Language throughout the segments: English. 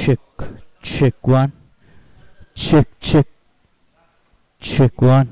Check, check one. Check, check, check one.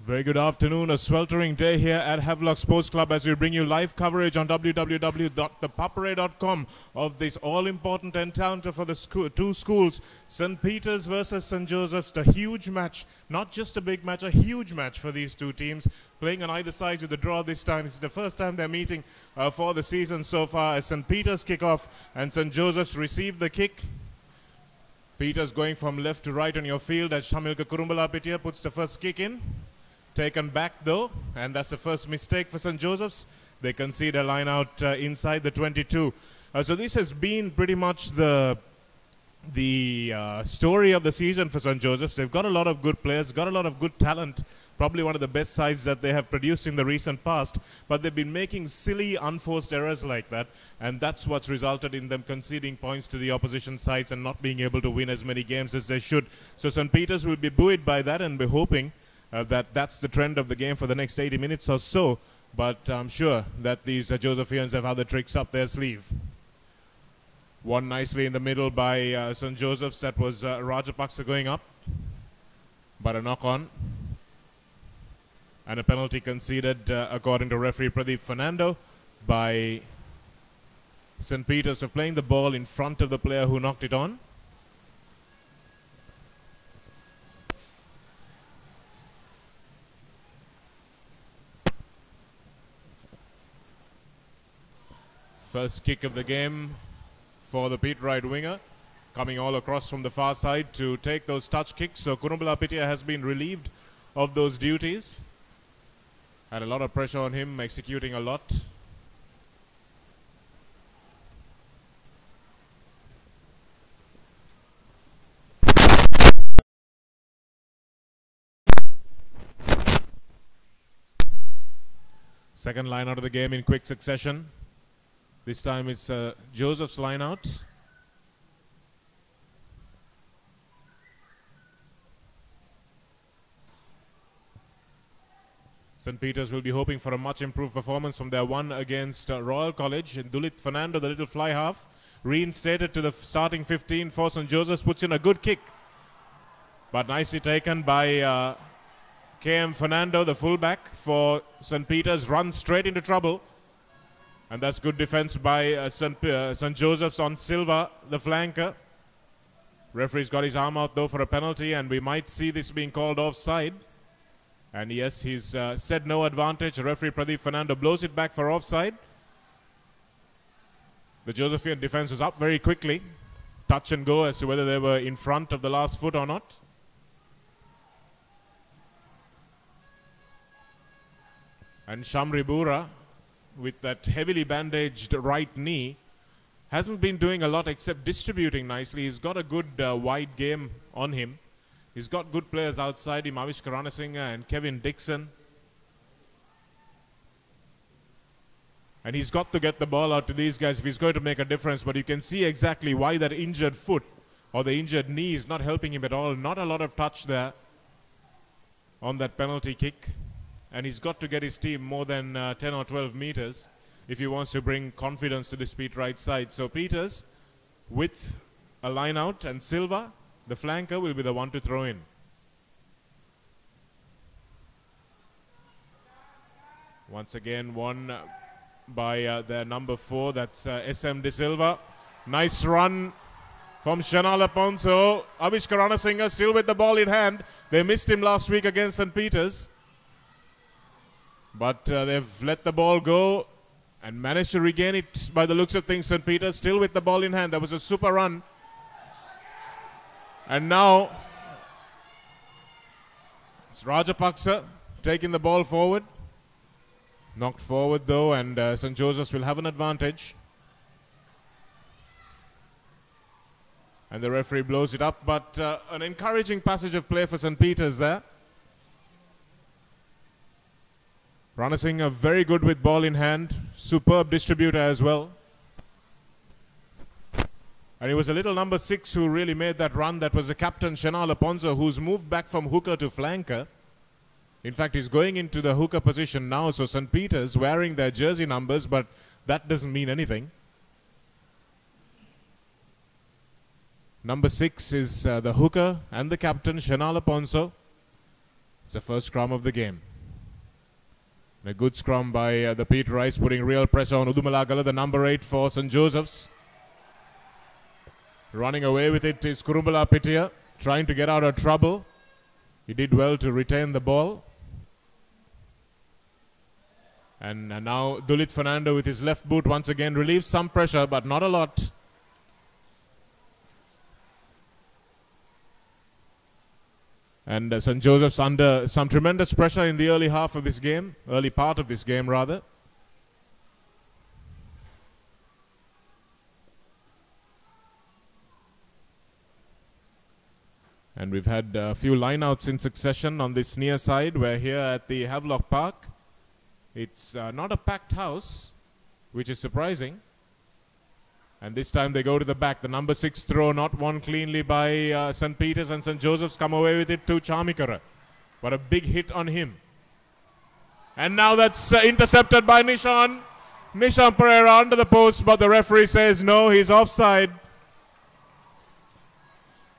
Very good afternoon, a sweltering day here at Havelock Sports Club as we bring you live coverage on www.thepapare.com of this all-important encounter for the two schools, St. Peter's versus St. Joseph's. A huge match, not just a big match, a huge match for these two teams, playing on either side of the draw this time. This is the first time they're meeting for the season so far as St. Peter's kick off and St. Joseph's receive the kick. Peter's going from left to right on your field as Shamilka Kurumbalapitiya puts the first kick in. Taken back though, and that's the first mistake for St. Joseph's. They concede a line out inside the 22. So this has been pretty much the story of the season for St. Joseph's. They've got a lot of good players, got a lot of good talent, probably one of the best sides that they have produced in the recent past, but they've been making silly, unforced errors like that, and that's what's resulted in them conceding points to the opposition sides and not being able to win as many games as they should. So St. Peter's will be buoyed by that, and we're hoping that's the trend of the game for the next 80 minutes or so. But I'm sure that these Josephians have other tricks up their sleeve. One nicely in the middle by St. Joseph's. That was Rajapaksa going up. But a knock-on. And a penalty conceded, according to referee Pradeep Fernando, by St. Peter's for playing the ball in front of the player who knocked it on. First kick of the game for the Pete right winger, coming all across from the far side to take those touch kicks. So Kurumbalapitiya has been relieved of those duties. Had a lot of pressure on him, executing a lot. Second line out of the game in quick succession. This time it's Joseph's line out. St. Peter's will be hoping for a much improved performance from their one against Royal College. And Dulit Fernando, the little fly half, reinstated to the starting 15 for St. Joseph's, puts in a good kick. But nicely taken by KM Fernando, the fullback for St. Peter's, runs straight into trouble. And that's good defense by St. Joseph's on Silva, the flanker. Referee's got his arm out though for a penalty, and we might see this being called offside. And yes, he's said no advantage. Referee Pradeep Fernando blows it back for offside. The Josephian defense was up very quickly. Touch and go as to whether they were in front of the last foot or not. And Shamri Bura, with that heavily bandaged right knee, hasn't been doing a lot except distributing nicely. He's got a good wide game on him. He's got good players outside him, Avish Karanasinghe and Kevin Dixon. And he's got to get the ball out to these guys if he's going to make a difference. But you can see exactly why that injured foot or the injured knee is not helping him at all. Not a lot of touch there on that penalty kick. And he's got to get his team more than 10 or 12 meters if he wants to bring confidence to the speed right side. So Peters with a line out, and Silva, the flanker, will be the one to throw in. Once again, one by their number 4, that's SM De Silva. Nice run from Shanala Ponso. Avish Karanasinghe still with the ball in hand. They missed him last week against St. Peter's. But they've let the ball go and managed to regain it by the looks of things. St. Peter's still with the ball in hand. That was a super run. And now it's Rajapaksa taking the ball forward. Knocked forward though, and St. Joseph's will have an advantage. And the referee blows it up, but an encouraging passage of play for St. Peter's there. Ranasinghe very good with ball in hand. Superb distributor as well. And it was a little number 6 who really made that run. That was the captain, Shenal Aponso, who's moved back from hooker to flanker. In fact, he's going into the hooker position now. So St. Peter's wearing their jersey numbers, but that doesn't mean anything. Number 6 is the hooker and the captain, Shenal Aponso. It's the first scrum of the game. And a good scrum by the Pete Rice, putting real pressure on Udumalagala, the number 8 for St. Joseph's. Running away with it is Kurumbala Pittia, trying to get out of trouble. He did well to retain the ball. And now Dulit Fernando with his left boot once again relieves some pressure, but not a lot. And St. Joseph's under some tremendous pressure in the early half of this game, early part of this game rather. And we've had a few lineouts in succession on this near side. We're here at the Havelock Park. It's not a packed house, which is surprising. And this time they go to the back. The number 6 throw not won cleanly by St. Peter's, and St. Joseph's come away with it to Chamikara. But a big hit on him. And now that's intercepted by Nishan. Nishan Pereira under the post, but the referee says no, he's offside.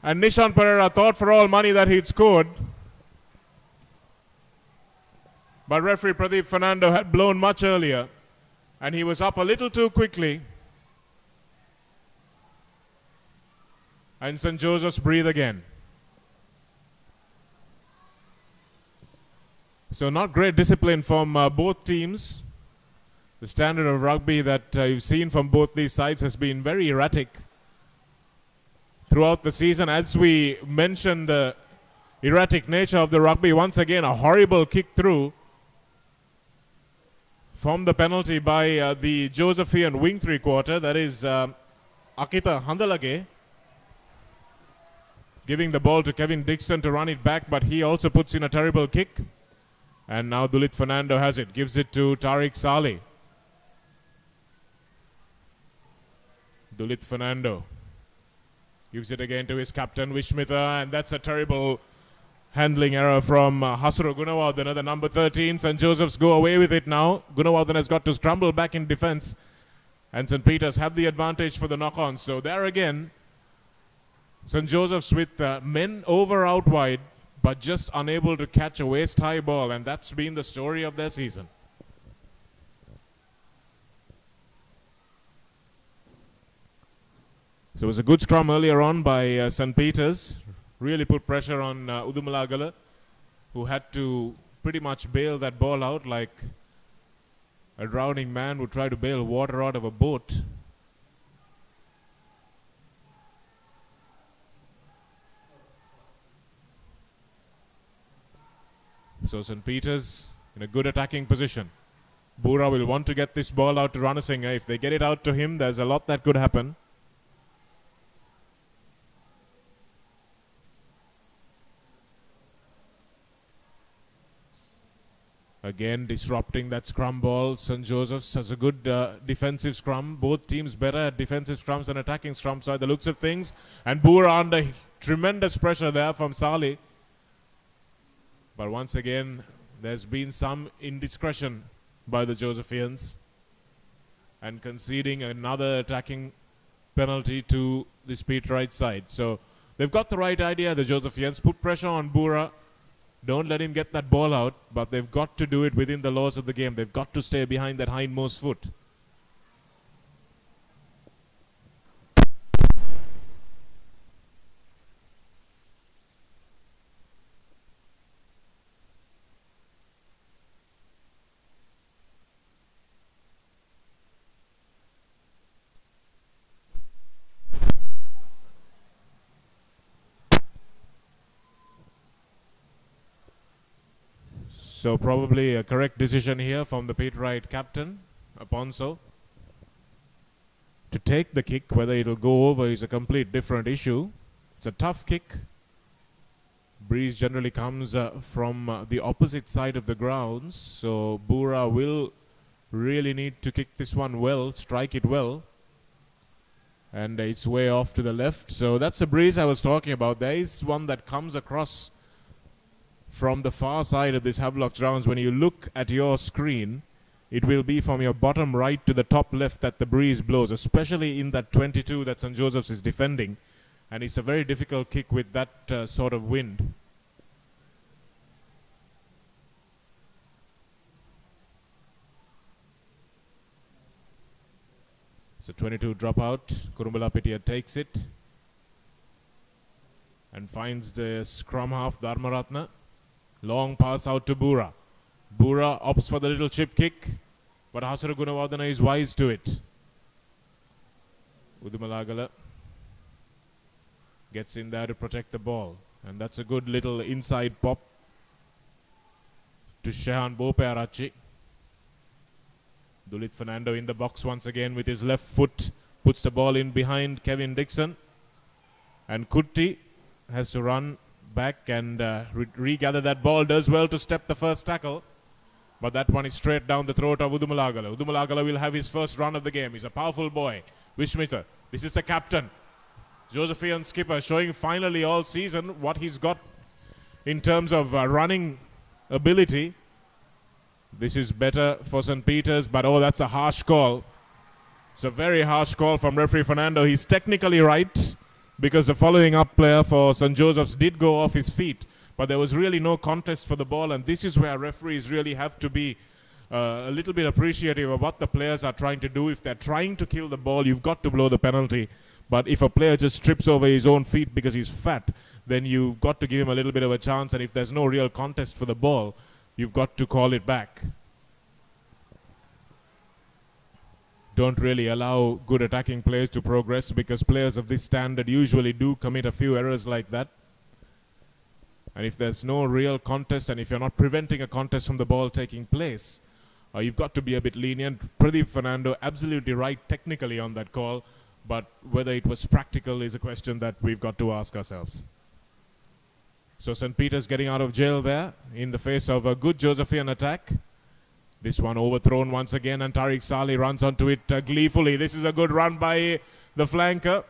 And Nishan Pereira thought for all money that he'd scored. But referee Pradeep Fernando had blown much earlier. And he was up a little too quickly. And St. Joseph's breathe again. So not great discipline from both teams. The standard of rugby that you've seen from both these sides has been very erratic throughout the season. As we mentioned the erratic nature of the rugby, once again a horrible kick through from the penalty by the Josephian wing three-quarter, that is Akita Handalage, giving the ball to Kevin Dixon to run it back, but he also puts in a terrible kick. And now Dulit Fernando has it, gives it to Tariq Saleh. Dulit Fernando gives it again to his captain Vishmitha, and that's a terrible handling error from Hasro Gunawardhan, the number 13. St. Joseph's go away with it now. Gunawardhan has got to scramble back in defense, and St. Peter's have the advantage for the knock-on. So there again, St. Joseph's with men over out wide, but just unable to catch a waist-high ball, and that's been the story of their season. So it was a good scrum earlier on by St. Peter's. Really put pressure on Udumalagala, who had to pretty much bail that ball out like a drowning man would try to bail water out of a boat. So St. Peter's in a good attacking position. Bura will want to get this ball out to Ranasinghe. If they get it out to him, there's a lot that could happen. Again, disrupting that scrum ball. St. Joseph's has a good defensive scrum. Both teams better at defensive scrums and attacking scrums by the looks of things. And Bura under tremendous pressure there from Saleh. But once again, there's been some indiscretion by the Josephians and conceding another attacking penalty to the speed right side. So they've got the right idea, the Josephians. Put pressure on Bura. Don't let him get that ball out, but they've got to do it within the laws of the game. They've got to stay behind that hindmost foot. So probably a correct decision here from the Pete Wright captain, Aponso. To take the kick, whether it'll go over is a complete different issue. It's a tough kick. Breeze generally comes from the opposite side of the grounds, so Bura will really need to kick this one well, strike it well. And it's way off to the left. So that's the breeze I was talking about. There is one that comes across from the far side of this Havelock grounds. When you look at your screen, it will be from your bottom right to the top left that the breeze blows, especially in that 22 that St. Joseph's is defending. And it's a very difficult kick with that sort of wind. So 22 drop out. Kurumbalapitiya takes it and finds the scrum half Dharmaratna. Long pass out to Bura. Bura opts for the little chip kick, but Hasara Gunawardana is wise to it. Udumalagala gets in there to protect the ball, and that's a good little inside pop to Shehan Bopearachi. Dulit Fernando in the box once again with his left foot, puts the ball in behind Kevin Dixon, and Kutti has to run back and regather that ball. Does well to step the first tackle, but that one is straight down the throat of Udumalagala. Udumalagala will have his first run of the game. He's a powerful boy. Vishmita, this is the captain, Josephian skipper, showing finally all season what he's got in terms of running ability. This is better for St. Peter's, but oh, that's a harsh call. It's a very harsh call from referee Fernando. He's technically right, because the following up player for St. Joseph's did go off his feet, but there was really no contest for the ball, and this is where referees really have to be a little bit appreciative of what the players are trying to do. If they're trying to kill the ball, you've got to blow the penalty. But if a player just trips over his own feet because he's fat, then you've got to give him a little bit of a chance, and if there's no real contest for the ball, you've got to call it back. Don't really allow good attacking players to progress, because players of this standard usually do commit a few errors like that. And if there's no real contest, and if you're not preventing a contest from the ball taking place, you've got to be a bit lenient. Pradeep Fernando absolutely right technically on that call, but whether it was practical is a question that we've got to ask ourselves. So St. Peter's getting out of jail there in the face of a good Josephian attack. This one overthrown once again, and Tariq Saleh runs onto it gleefully. This is a good run by the flanker.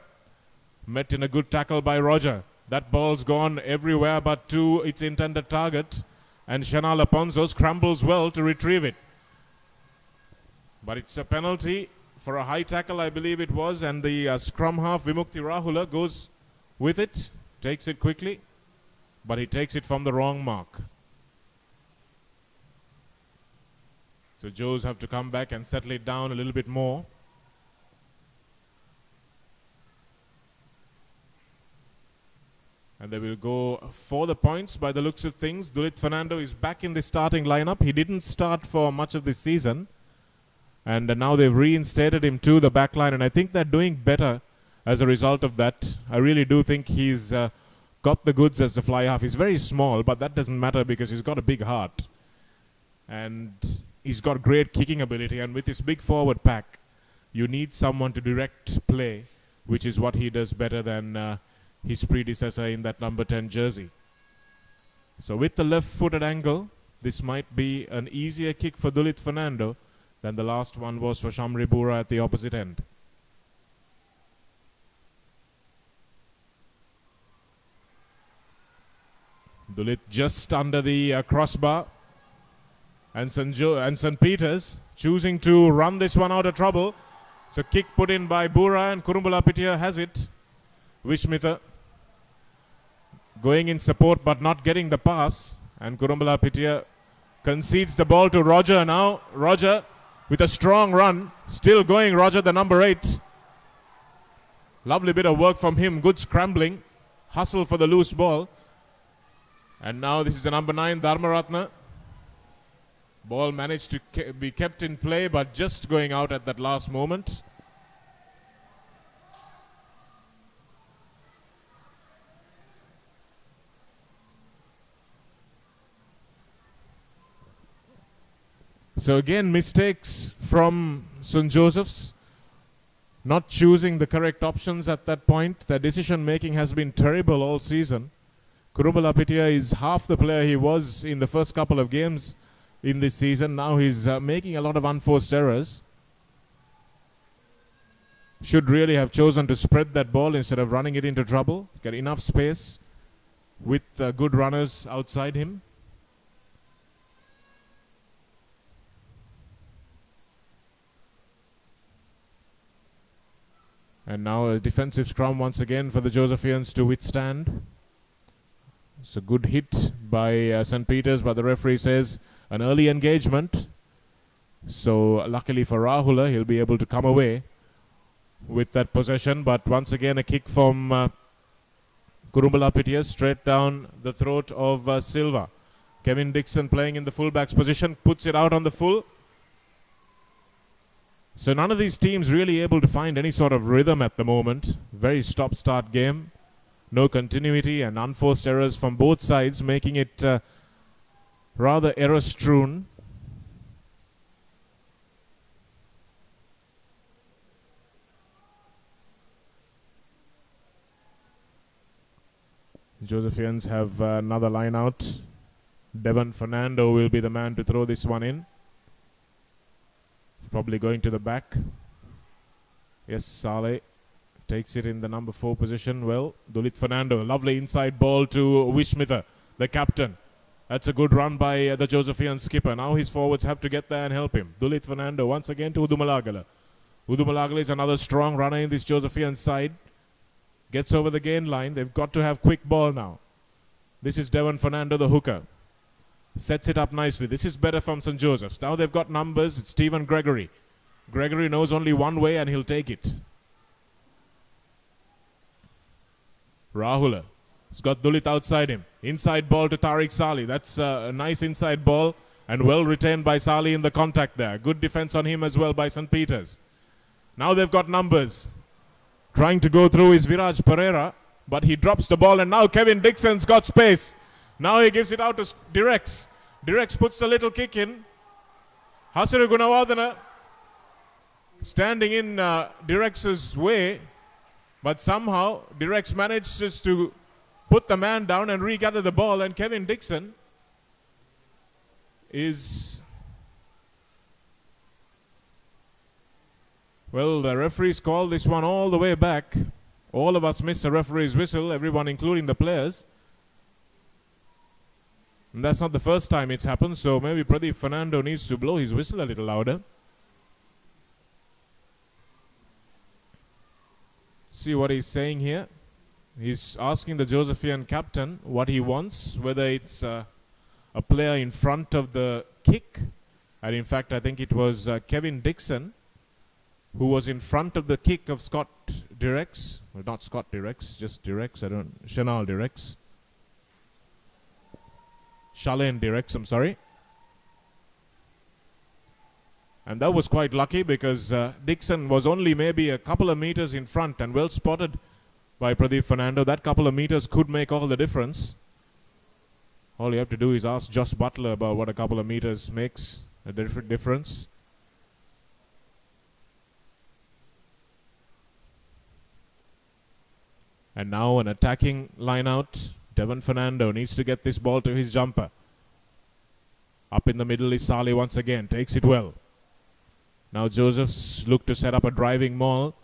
Met in a good tackle by Roger. That ball's gone everywhere but to its intended target, and Shana Laponzo scrambles well to retrieve it. But it's a penalty for a high tackle, I believe it was, and the scrum half Vimukti Rahula goes with it, takes it quickly, but he takes it from the wrong mark. So Joes have to come back and settle it down a little bit more. And they will go for the points by the looks of things. Dulit Fernando is back in the starting lineup. He didn't start for much of this season, and now they've reinstated him to the back line, and I think they're doing better as a result of that. I really do think he's got the goods as the fly half. He's very small, but that doesn't matter because he's got a big heart. And he's got great kicking ability, and with his big forward pack, you need someone to direct play, which is what he does better than his predecessor in that number 10 jersey. So with the left-footed angle, this might be an easier kick for Dulit Fernando than the last one was for Shamri Bura at the opposite end. Dulit just under the crossbar. And St. Peter's choosing to run this one out of trouble. It's a kick put in by Bura, and Kurumbalapitiya has it. Vishmitha going in support but not getting the pass. And Kurumbalapitiya concedes the ball to Roger now. Roger with a strong run. Still going, Roger, the number 8. Lovely bit of work from him. Good scrambling. Hustle for the loose ball. And now this is the number 9, Dharmaratna. Ball managed to be kept in play, but just going out at that last moment. So again, mistakes from St. Joseph's. Not choosing the correct options at that point. Their decision making has been terrible all season. Kurumbalapitiya is half the player he was in the first couple of games in this season. Now he's making a lot of unforced errors. should really have chosen to spread that ball instead of running it into trouble. Get enough space with good runners outside him. And now a defensive scrum once again for the Joesephians to withstand. It's a good hit by St. Peter's, but the referee says an early engagement. So luckily for Rahula, he'll be able to come away with that possession. But once again, a kick from Kurumbala Pittias straight down the throat of Silva. Kevin Dixon playing in the fullback's position, puts it out on the full. So none of these teams really able to find any sort of rhythm at the moment. Very stop-start game. No continuity and unforced errors from both sides, making it rather error-strewn. Josephians have another line out. Devon Fernando will be the man to throw this one in. Probably going to the back. Yes, Saleh takes it in the number 4 position. Well, Dulit Fernando, lovely inside ball to Wishmitha, the captain. That's a good run by the Josephian skipper. Now his forwards have to get there and help him. Dulit Fernando once again to Udumalagala. Udumalagala is another strong runner in this Josephian side. Gets over the gain line. They've got to have quick ball now. This is Devon Fernando, the hooker. Sets it up nicely. This is better from St. Joseph's. Now they've got numbers. It's Stephen Gregory. Gregory knows only one way and he'll take it. Rahula. He's got Dulit outside him. Inside ball to Tariq Saleh. That's a nice inside ball and well retained by Saleh in the contact there. Good defense on him as well by St. Peter's. Now they've got numbers. Trying to go through is Viraj Pereira, but he drops the ball and now Kevin Dixon's got space. Now he gives it out to Direx. Direx puts a little kick in. Hasiru Gunawardena standing in Direx's way, but somehow Direx manages to put the man down and regather the ball, and Kevin Dixon is... Well, the referees call this one all the way back. All of us miss the referee's whistle, everyone including the players. And that's not the first time it's happened, so maybe Pradeep Fernando needs to blow his whistle a little louder. See what he's saying here. He's asking the Josephian captain what he wants, whether it's a player in front of the kick. And in fact, I think it was Kevin Dixon who was in front of the kick of Scott Direx. Well, not Scott Direx, just Direx. Chanel Direx. Shalain Direx, I'm sorry. And that was quite lucky because Dixon was only maybe a couple of meters in front and well spotted by Pradeep Fernando. That couple of meters could make all the difference. All you have to do is ask Josh Butler about what a couple of meters makes a difference. And now an attacking line out. Devon Fernando needs to get this ball to his jumper. Up in the middle is Saleh once again. Takes it well. Now Joesphs look to set up a driving maul.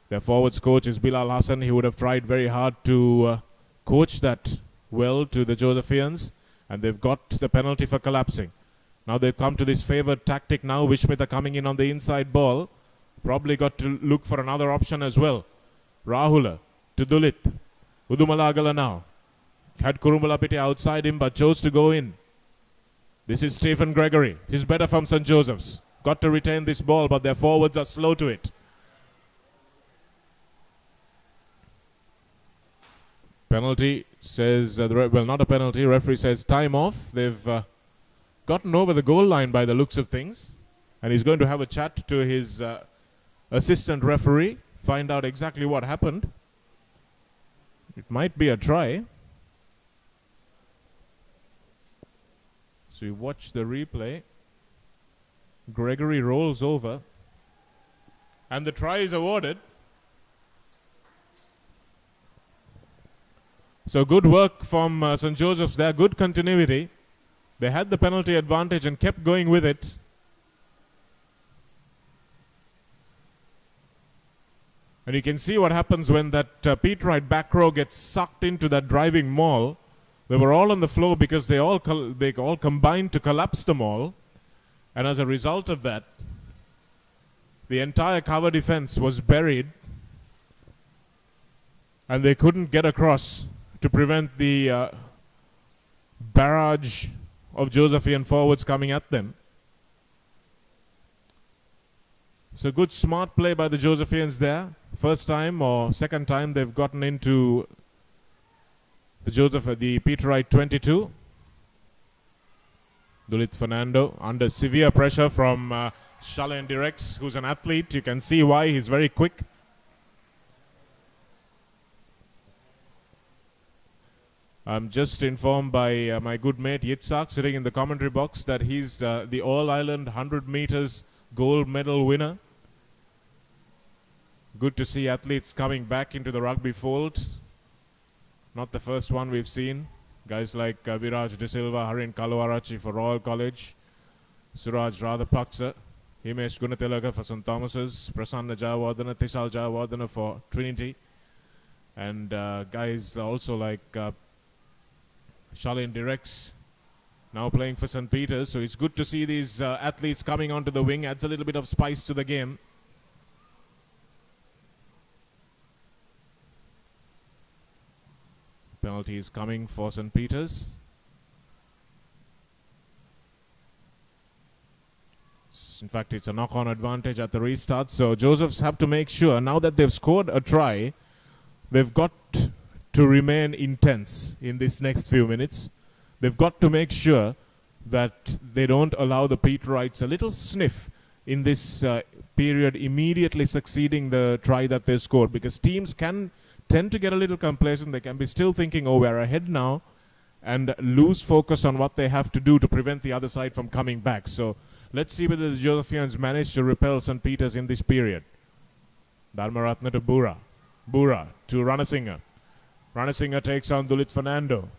Their forwards coach is Bilal Hassan. He would have tried very hard to coach that well to the Josephians. And they've got the penalty for collapsing. Now they've come to this favoured tactic now. Wishmitha coming in on the inside ball. Probably got to look for another option as well. Rahula to Dulit. Udumalagala now. Had Kurumbala Pittias outside him but chose to go in. This is Stephen Gregory. This is better from St. Joseph's. Got to retain this ball but their forwards are slow to it. Penalty says, well, not a penalty. Referee says time off. They've gotten over the goal line by the looks of things. And he's going to have a chat to his assistant referee. Find out exactly what happened. It might be a try. So you watch the replay. Gregory rolls over. And the try is awarded. So good work from St. Joseph's there. Good continuity. They had the penalty advantage and kept going with it. And you can see what happens when that Peterite back row gets sucked into that driving maul. They were all on the floor because they all combined to collapse the maul. And as a result of that, the entire cover defense was buried. And they couldn't get across to prevent the barrage of Joesephian forwards coming at them. So good smart play by the Joesephians there. First time or second time they've gotten into the Peterite 22. Dulit Fernando under severe pressure from Shalen Direx, who's an athlete. You can see why. He's very quick. I'm just informed by my good mate Yitzhak sitting in the commentary box that he's the All-Ireland 100 meters gold medal winner. Good to see athletes coming back into the rugby fold. Not the first one we've seen. Guys like Viraj De Silva, Harin Kalwarachi for Royal College, Suraj Radhapaksa, Himesh Gunatilaga for St. Thomas's, Prasanna Jayawardena, Tishal Jayawardena for Trinity, and guys also like Shalen Direx now playing for St. Peter's. So it's good to see these athletes coming onto the wing. Adds a little bit of spice to the game. Penalty is coming for St. Peter's. In fact, it's a knock-on advantage at the restart. So Joesphs have to make sure, now that they've scored a try, they've got to remain intense in this next few minutes. They've got to make sure that they don't allow the Peterites a little sniff in this period immediately succeeding the try that they scored, because teams can tend to get a little complacent. They can be still thinking, oh, we're ahead now, and lose focus on what they have to do to prevent the other side from coming back. So let's see whether the Joesephians manage to repel St. Peter's in this period. Dharmaratna to Bura. Bura to Ranasinghe. Ranasinghe takes on Dulit Fernando.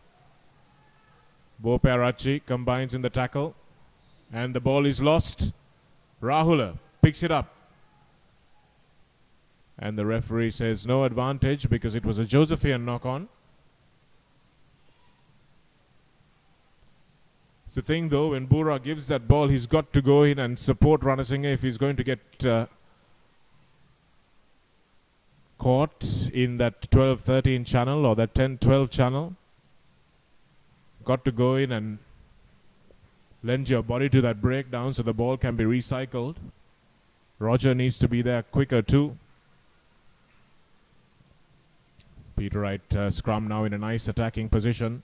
Bopearachi combines in the tackle, and the ball is lost. Rahula picks it up. And the referee says no advantage because it was a Joesephian knock-on. It's the thing though, when Bura gives that ball, he's got to go in and support Ranasinghe if he's going to get caught in that 12-13 channel or that 10-12 channel. Got to go in and lend your body to that breakdown so the ball can be recycled. Roger needs to be there quicker too. Peterite scrum now in a nice attacking position.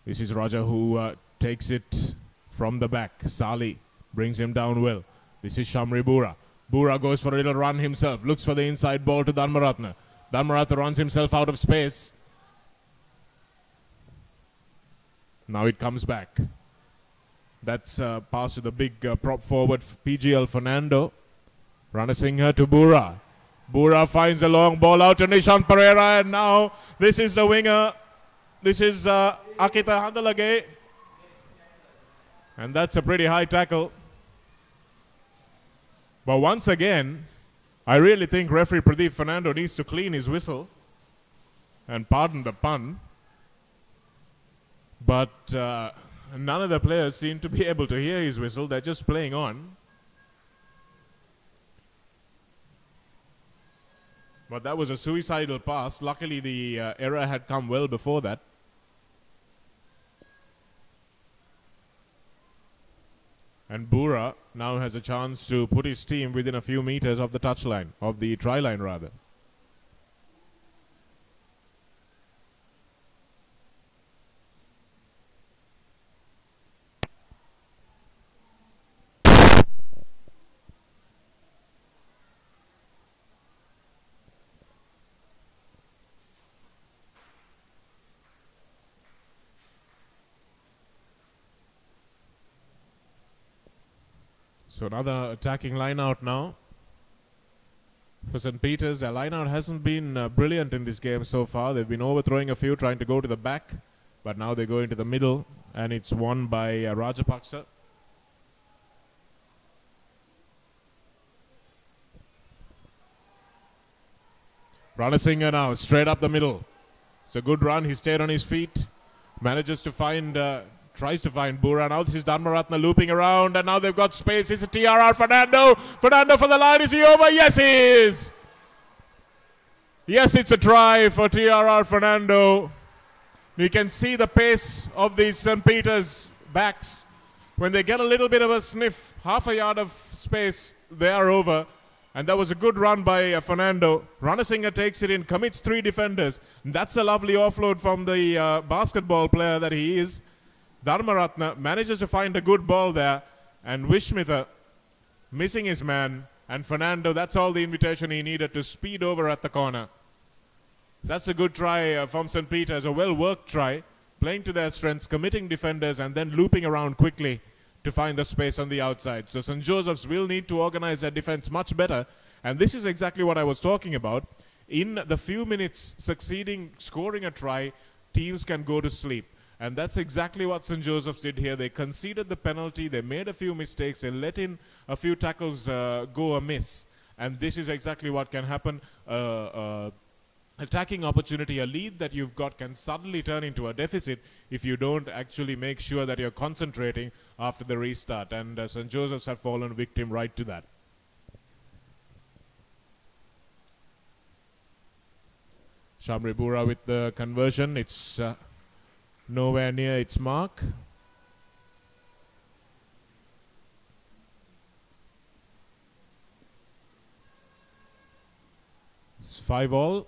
This is Roger who takes it from the back. Sali brings him down well. This is Shamri Bura. Bura goes for a little run himself. Looks for the inside ball to Dharmaratna. Dharmaratna runs himself out of space. Now it comes back. That's pass to the big prop forward PGL Fernando. Ranasinghe to Bura. Bura finds a long ball out to Nishan Pereira, and now this is the winger. This is Akita Handalage. And that's a pretty high tackle. But once again, I really think referee Pradeep Fernando needs to clean his whistle. And pardon the pun. But none of the players seem to be able to hear his whistle. They're just playing on. But that was a suicidal pass. Luckily, the error had come well before that. And Bura now has a chance to put his team within a few meters of the touchline, of the try line rather. So another attacking line out now for St. Peter's. Their line out hasn't been brilliant in this game so far. They've been overthrowing a few, trying to go to the back. But now they go into the middle, and it's won by Rajapaksa. Ranasinger now, straight up the middle. It's a good run. He stayed on his feet. Manages to find, tries to find Bura. Now this is Dharmaratna looping around, and now they've got space. It's a TRR Fernando. Fernando for the line. Is he over? Yes, he is. Yes, it's a try for TRR Fernando. You can see the pace of these St. Peter's backs. When they get a little bit of a sniff, half a yard of space, they are over. And that was a good run by Fernando. Ranasinger takes it in, commits 3 defenders. That's a lovely offload from the basketball player that he is. Dharmaratna manages to find a good ball there. And Vishmitha missing his man. And Fernando, that's all the invitation he needed to speed over at the corner. That's a good try from St. Peter's, a well-worked try. Playing to their strengths, committing defenders, and then looping around quickly to find the space on the outside. So St. Joseph's will need to organize their defense much better. And this is exactly what I was talking about. In the few minutes succeeding scoring a try, teams can go to sleep. And that's exactly what St. Joseph's did here. They conceded the penalty. They made a few mistakes. They let in a few tackles go amiss. And this is exactly what can happen. Attacking opportunity, a lead that you've got can suddenly turn into a deficit if you don't actually make sure that you're concentrating after the restart. And St. Joseph's have fallen victim right to that. Shamri Bura with the conversion. It's nowhere near its mark. It's 5-all.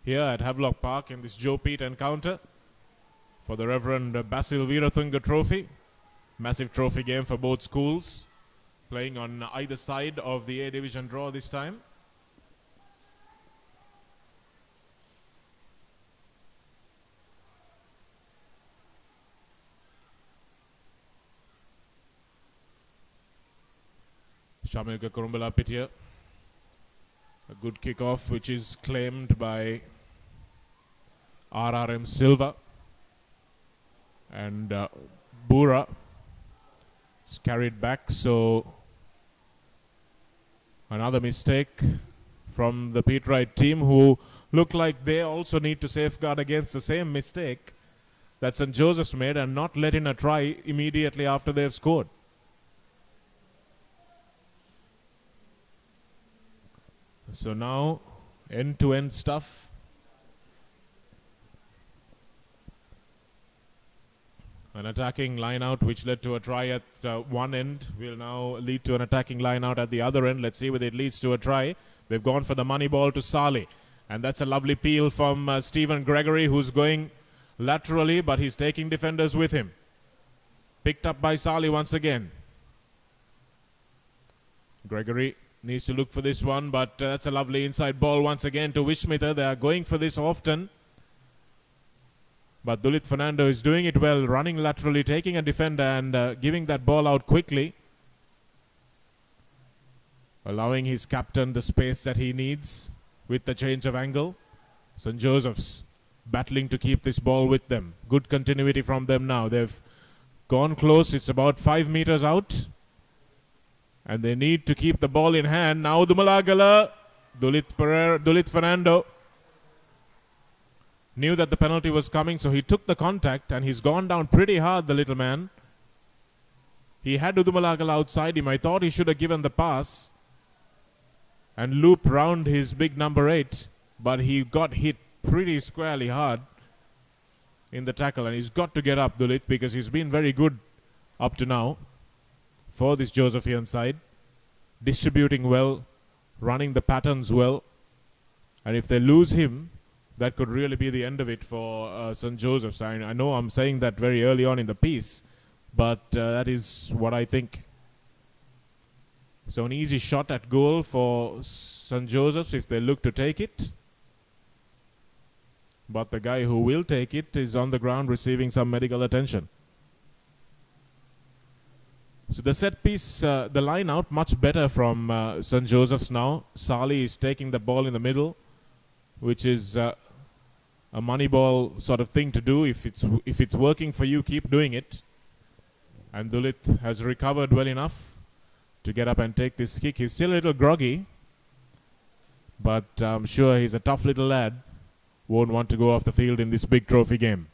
Here at Havelock Park in this Joe Pete encounter for the Reverend Basil Weeratunge Trophy. Massive trophy game for both schools, playing on either side of the A Division draw this time. Shamilka Kurumbala Pitya. A good kickoff which is claimed by RRM Silva, and Bura is carried back, so another mistake from the Pete Wright team, who look like they also need to safeguard against the same mistake that St. Joseph's made and not let in a try immediately after they've scored. So now end-to-end stuff. An attacking line out which led to a try at one end will now lead to an attacking line out at the other end. Let's see whether it leads to a try. They've gone for the money ball to Sali. And that's a lovely peel from Stephen Gregory, who's going laterally, but he's taking defenders with him. Picked up by Sali once again. Gregory needs to look for this one, but that's a lovely inside ball once again to Vishmitha. They are going for this often. But Dulit Fernando is doing it well, running laterally, taking a defender and giving that ball out quickly. Allowing his captain the space that he needs with the change of angle. St. Joseph's battling to keep this ball with them. Good continuity from them now. They've gone close. It's about 5 meters out. And they need to keep the ball in hand. Now Dumalagala, Dulit Fernando knew that the penalty was coming, so he took the contact and he's gone down pretty hard, the little man. He had Udumalagala outside him. I thought he should have given the pass and loop round his big number 8, but he got hit pretty squarely hard in the tackle, and he's got to get up, Dulit, because he's been very good up to now for this Josephian side, distributing well, running the patterns well, and if they lose him, that could really be the end of it for St. Joseph's. I know I'm saying that very early on in the piece, but that is what I think. So an easy shot at goal for St. Joseph's if they look to take it. But the guy who will take it is on the ground receiving some medical attention. So the set piece, the line out much better from St. Joseph's now. Sali is taking the ball in the middle, which is a money ball sort of thing to do. If it's working for you, keep doing it. And Dulit has recovered well enough to get up and take this kick. He's still a little groggy, But I'm sure he's a tough little lad. Won't want to go off the field in this big trophy game.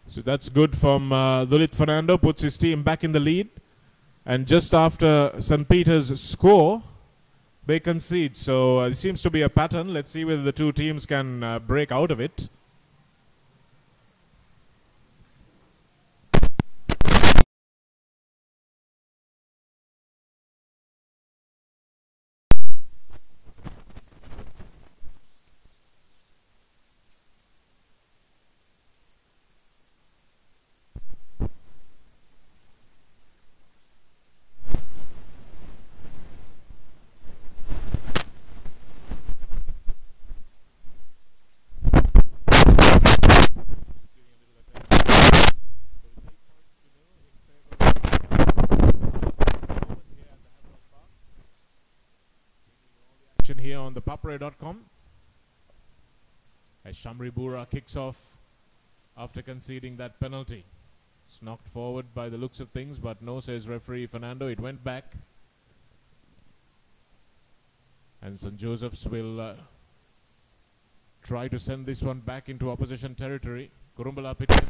So that's good from Dulit Fernando, puts his team back in the lead. And just after St. Peter's score, they concede. So it seems to be a pattern. Let's see whether the two teams can break out of it. Here on the papre.com as Shamri Bura kicks off after conceding that penalty. It's knocked forward by the looks of things, but no, says referee Fernando, it went back. And St. Joseph's will try to send this one back into opposition territory. Kurumbala Pitya.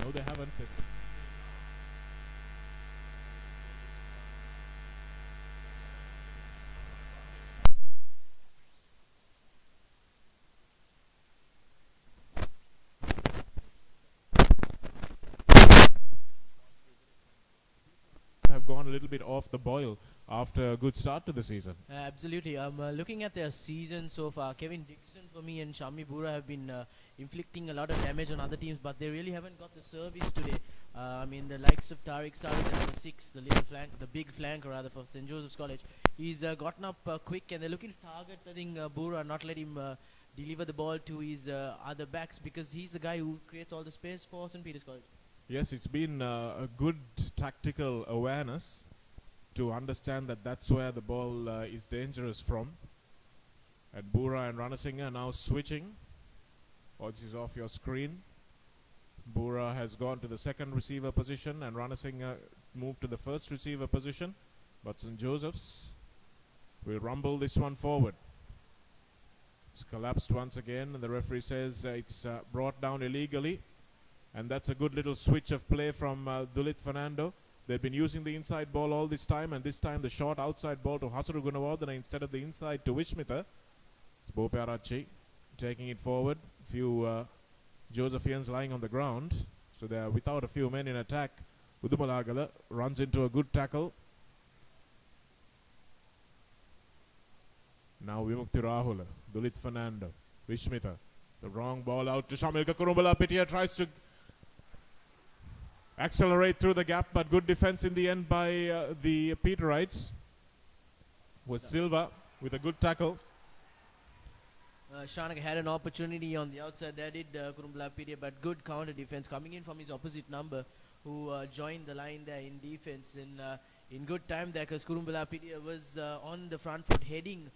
No, they haven't. Have gone a little bit off the boil after a good start to the season. Absolutely. I'm looking at their season so far. Kevin Dixon for me and Shami Bura have been inflicting a lot of damage on other teams, but they really haven't got the service today. I mean, the likes of Tariq Sari, the number 6, the little flank, the big flank rather for St. Joseph's College. He's gotten up quick, and they're looking to target, I think, Bura, not let him deliver the ball to his other backs, because he's the guy who creates all the space for St. Peter's College. Yes, it's been a good tactical awareness to understand that that's where the ball is dangerous from. And Bura and Ranasinghe are now switching. This is off your screen. Bura has gone to the second receiver position and Ranasinghe moved to the first receiver position. But St. Joseph's will rumble this one forward. It's collapsed once again and the referee says it's brought down illegally. And that's a good little switch of play from Dulit Fernando. They've been using the inside ball all this time, and this time the short outside ball to Hasuru Gunawardana instead of the inside to Vishmitha. Bopearachi taking it forward. Few Josephians lying on the ground. So they are without a few men in attack. Udumalagala runs into a good tackle. Now Vimukti Rahula, Dulit Fernando, Vishmitha. The wrong ball out to Shamilka Kurumbala Pitya tries to accelerate through the gap, but good defense in the end by the Peterites. Was Silva with a good tackle. Shanaka had an opportunity on the outside there, did Kurumbala Pitya, but good counter defense coming in from his opposite number, who joined the line there in defense in good time there, because Kurumbala Pitya was on the front foot heading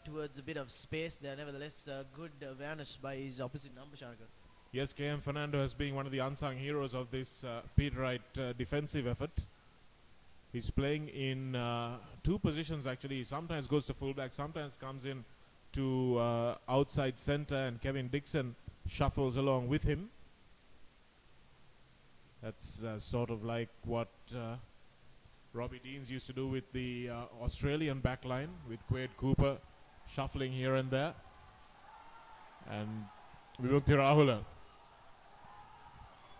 towards a bit of space there. Nevertheless, good awareness by his opposite number, Shanaka. Yes, KM Fernando has been one of the unsung heroes of this Peterite defensive effort. He's playing in two positions actually. He sometimes goes to fullback, sometimes comes in to outside centre, and Kevin Dixon shuffles along with him. That's sort of like what Robbie Deans used to do with the Australian backline, with Quade Cooper shuffling here and there. And Vimukti Rahula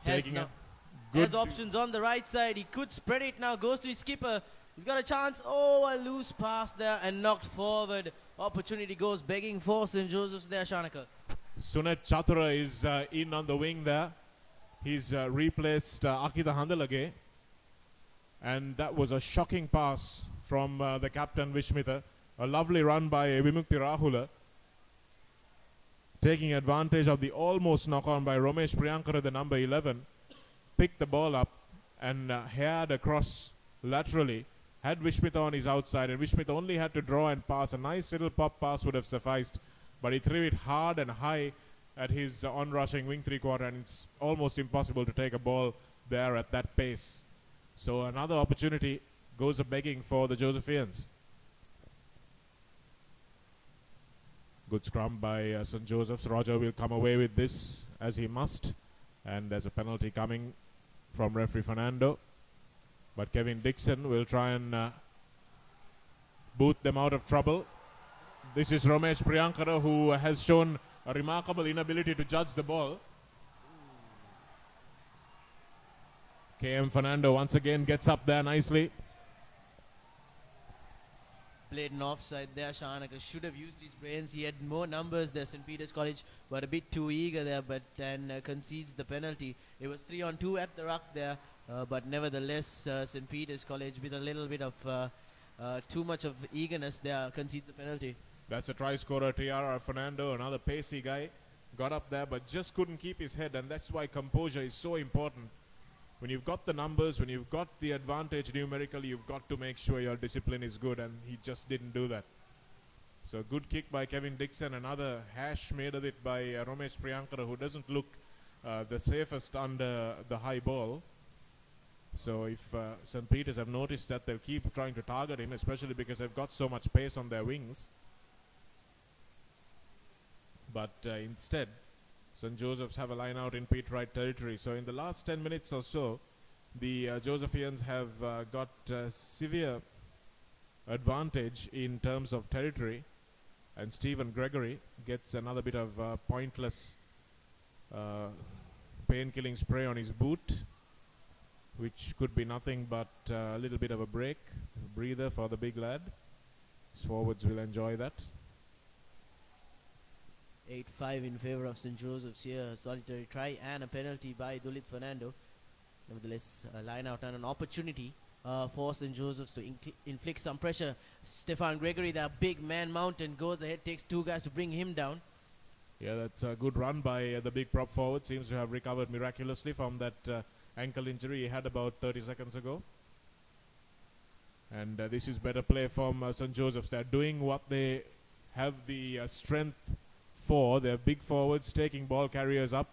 taking it. Has options on the right side. He could spread it now. Goes to his skipper. He's got a chance. Oh, a loose pass there and knocked forward. Opportunity goes begging for St. Joseph's there, Shanaka. Sunet Chatura is in on the wing there. He's replaced Akita Handalage. And that was a shocking pass from the captain Vishmita. A lovely run by Vimukti Rahula. Taking advantage of the almost knock-on by Romesh Priyankara, the number 11. Picked the ball up and headed across laterally. Had Vishmita on his outside, and Vishmita only had to draw and pass. A nice little pop pass would have sufficed, but he threw it hard and high at his on-rushing wing three-quarter, and it's almost impossible to take a ball there at that pace. So another opportunity goes a-begging for the Josephians. Good scrum by St. Joseph's. Roger will come away with this as he must, and there's a penalty coming from referee Fernando. But Kevin Dixon will try and boot them out of trouble. This is Romesh Priyankara, who has shown a remarkable inability to judge the ball. KM Fernando once again gets up there nicely. Played an offside there. Shanaka should have used his brains. He had more numbers there. St. Peter's College were a bit too eager there, but then concedes the penalty. It was 3-on-2 at the ruck there, but nevertheless St. Peter's College, with a little bit of too much of eagerness there, concedes the penalty. That's a try scorer, TR Fernando, another pacey guy. Got up there but just couldn't keep his head, and that's why composure is so important. When you've got the numbers, when you've got the advantage numerically, you've got to make sure your discipline is good, and he just didn't do that. So good kick by Kevin Dixon, another hash made of it by Romesh Priyankara, who doesn't look the safest under the high ball. So if St. Peter's have noticed that, they'll keep trying to target him, especially because they've got so much pace on their wings. But instead, St. Joseph's have a line out in Pete Wright territory. So in the last 10 minutes or so, the Josephians have got severe advantage in terms of territory. And Stephen Gregory gets another bit of pointless pain-killing spray on his boot, which could be nothing but a little bit of a breather for the big lad. His forwards will enjoy that. 8-5 in favour of St. Joseph's here. A solitary try and a penalty by Dulit Fernando. Nevertheless, a line out and an opportunity for St. Joseph's to inflict some pressure. Stefan Gregory, that big man mountain, goes ahead, takes two guys to bring him down. Yeah, that's a good run by the big prop forward. Seems to have recovered miraculously from that ankle injury he had about 30 seconds ago. And this is better play from St. Joseph's. They're doing what they have the strength for. They're big forwards taking ball carriers up.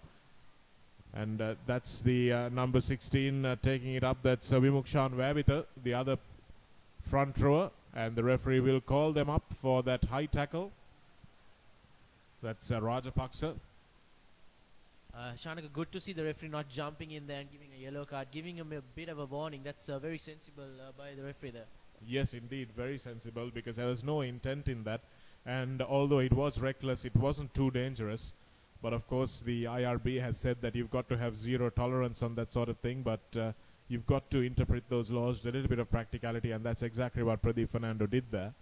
And that's the number 16 taking it up. That's Vimukshan Vavita, the other front rower. And the referee will call them up for that high tackle. That's Rajapaksa. Shanaka, good to see the referee not jumping in there and giving a yellow card, giving him a bit of a warning. That's very sensible by the referee there. Yes, indeed, very sensible, because there was no intent in that. And although it was reckless, it wasn't too dangerous. But of course, the IRB has said that you've got to have zero tolerance on that sort of thing. But you've got to interpret those laws with a little bit of practicality, and that's exactly what Pradeep Fernando did there.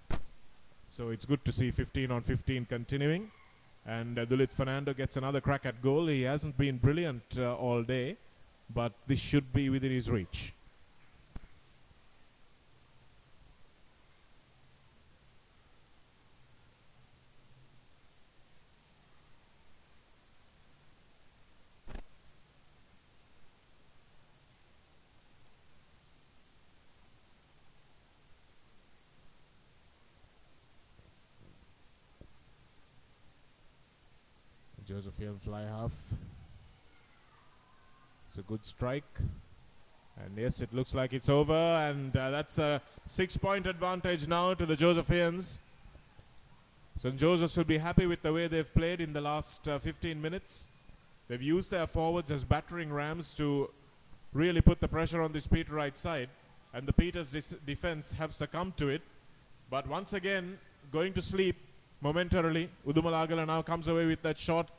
So it's good to see 15 on 15 continuing. And Dulit Fernando gets another crack at goal. He hasn't been brilliant all day, but this should be within his reach. Josephian fly half. It's a good strike. And yes, it looks like it's over, and that's a 6-point advantage now to the Joesephians. St. Joseph's will be happy with the way they've played in the last 15 minutes. They've used their forwards as battering rams to really put the pressure on this Peterite side, and the Peters defense have succumbed to it. But once again, going to sleep momentarily. Udumalagala now comes away with that short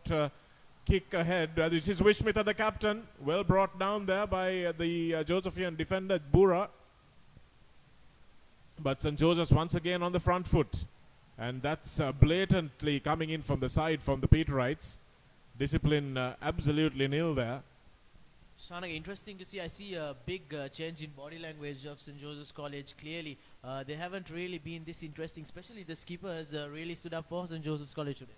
kick ahead. This is Wishmitha, the captain, well brought down there by the Josephian defender Bura. But St. Joseph's once again on the front foot, and that's blatantly coming in from the side from the Peterites. Discipline absolutely nil there. Shanak, interesting to see. I see a big change in body language of St. Joseph's College. Clearly, they haven't really been this interesting, especially the skipper has really stood up for St. Joseph's College today.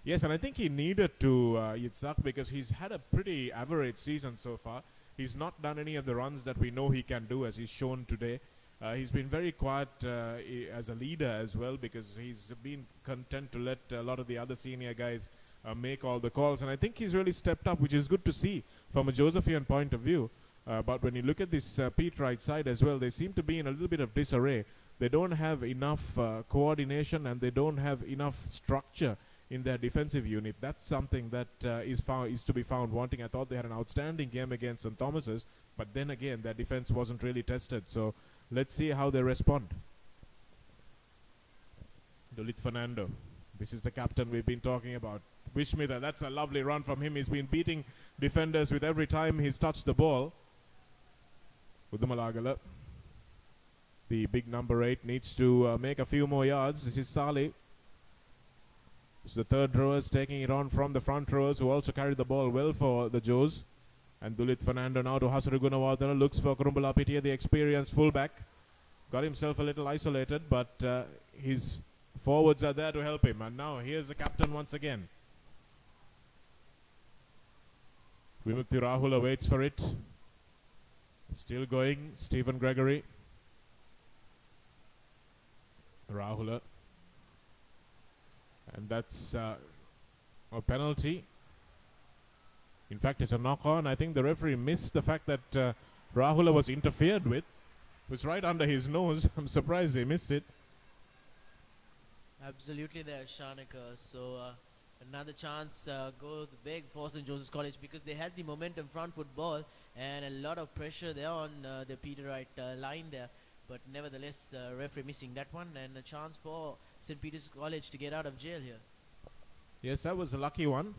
Yes, and I think he needed to, Yitzhak, because he's had a pretty average season so far. He's not done any of the runs that we know he can do, as he's shown today. He's been very quiet as a leader as well, because he's been content to let a lot of the other senior guys make all the calls. And I think he's really stepped up, which is good to see from a Josephian point of view. But when you look at this Peterite side as well, they seem to be in a little bit of disarray. They don't have enough coordination, and they don't have enough structure in their defensive unit. That's something that is to be found wanting. I thought they had an outstanding game against St. Thomas's, but then again, their defense wasn't really tested. So let's see how they respond. Dulit Fernando. This is the captain we've been talking about. Wishmitha, that's a lovely run from him. He's been beating defenders with every time he's touched the ball. Udumalagala, the big number 8, needs to make a few more yards. This is Saleh. It's the third rowers taking it on from the front rowers, who also carried the ball well for the Joes. And Dulit Fernando now to Hasuru Gunawardena, looks for Kurumbala Pitia, the experienced fullback. Got himself a little isolated, but his forwards are there to help him. And now here's the captain once again. Vimukti Rahula waits for it. Still going, Stephen Gregory. Rahula. And that's a penalty. In fact, it's a knock-on. I think the referee missed the fact that Rahula was interfered with. It was right under his nose. I'm surprised they missed it. Absolutely there, Shanika. So another chance goes big for St. Joseph's College, because they had the momentum front foot ball and a lot of pressure there on the Peterite line there. But nevertheless, referee missing that one, and a chance for St. Peter's College to get out of jail here. Yes, that was a lucky one.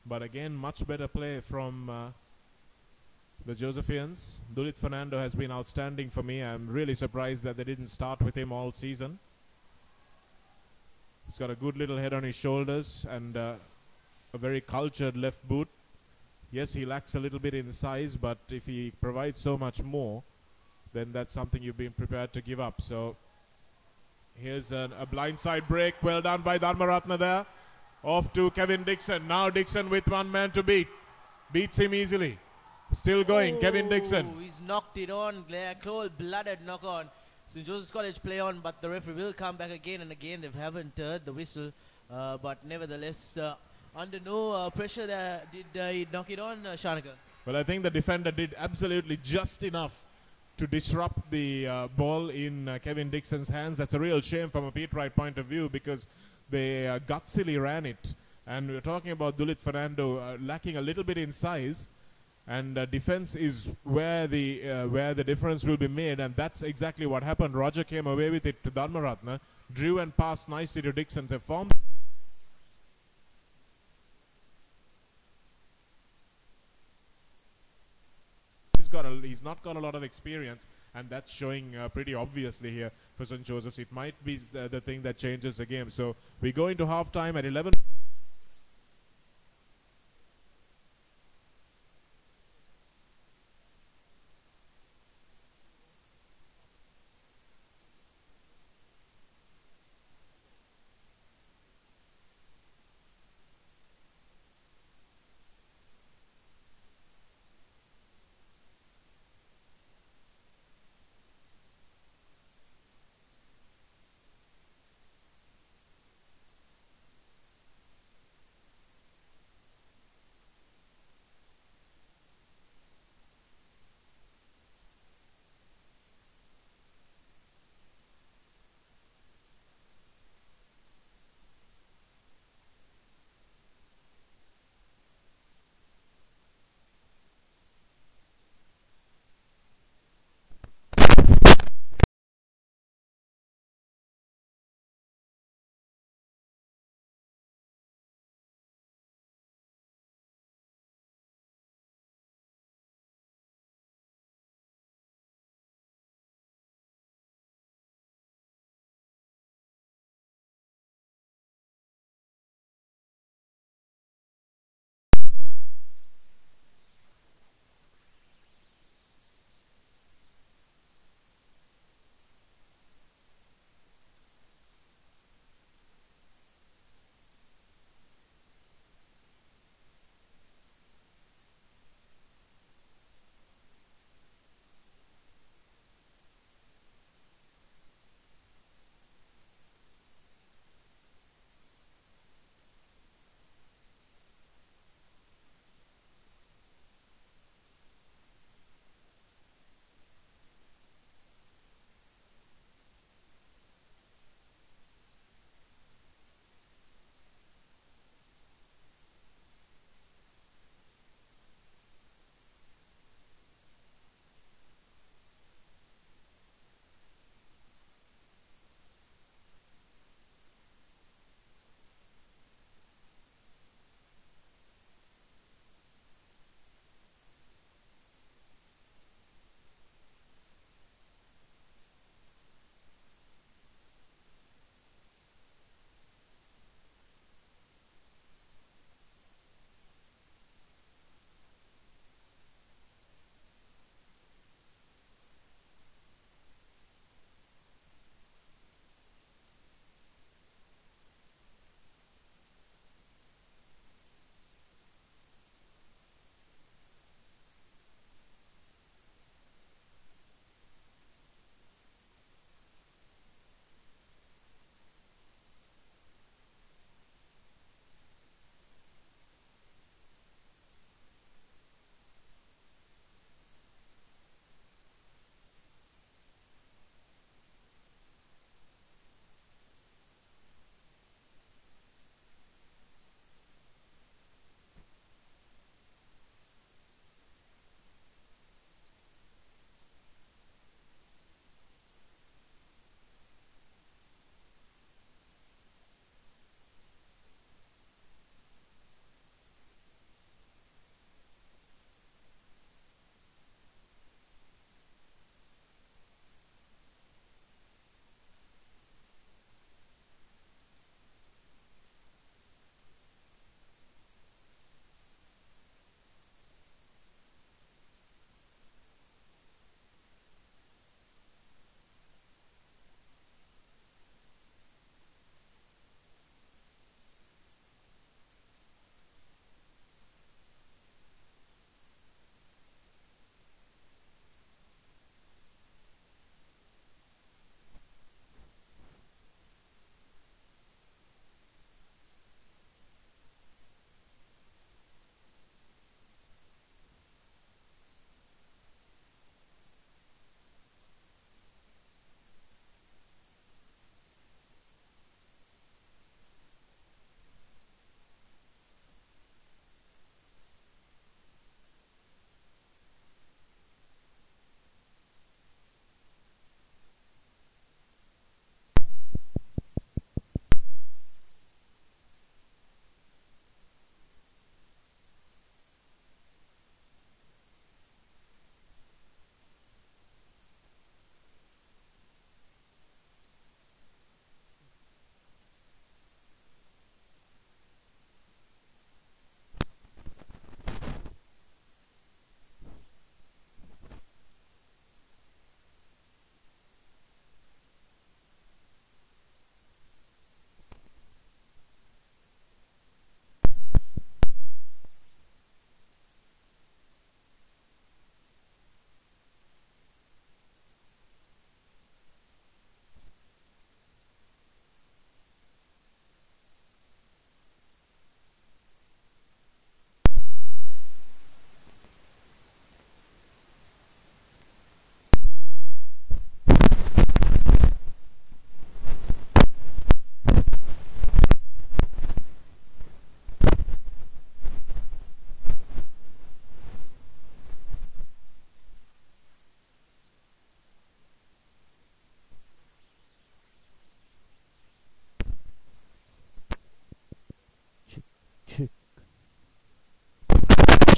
But again, much better play from the Josephians. Dulit Fernando has been outstanding for me. I'm really surprised that they didn't start with him all season. He's got a good little head on his shoulders and a very cultured left boot. Yes, he lacks a little bit in size, but if he provides so much more, then that's something you've been prepared to give up. So here's a blindside break. Well done by Dharmaratna there. Off to Kevin Dixon. Now Dixon with one man to beat. Beats him easily. Still going, Kevin Dixon. He's knocked it on. Cold-blooded knock on. St. Joseph's College play on, but the referee will come back again and again. They haven't heard the whistle. But nevertheless, under no pressure there, did he knock it on, Shanika? Well, I think the defender did absolutely just enough to disrupt the ball in Kevin Dixon's hands. That's a real shame from a Peterite point of view, because they gutsily ran it. And we're talking about Dulit Fernando lacking a little bit in size. And defense is where the difference will be made, and that's exactly what happened. Roger came away with it to Dharmaratna, drew and passed nicely to Dixon. They formed. He's not got a lot of experience, and that's showing pretty obviously here for St. Joseph's. It might be the thing that changes the game. So we go into halftime at 11.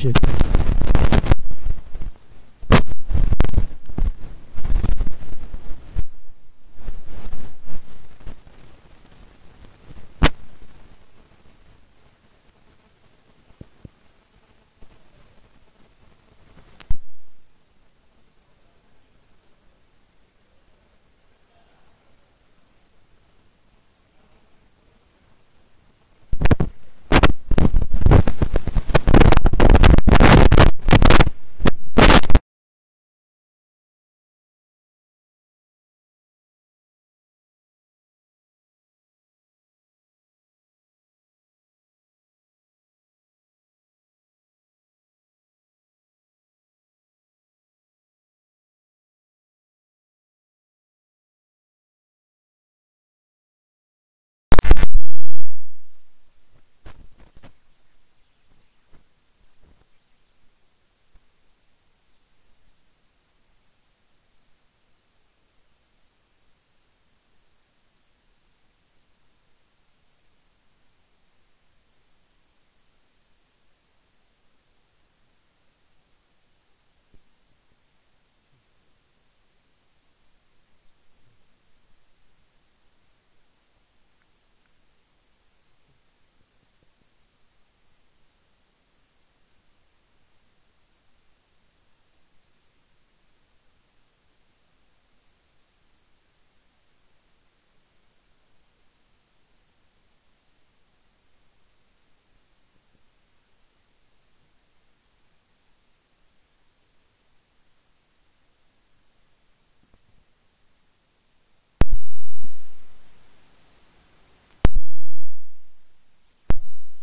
check.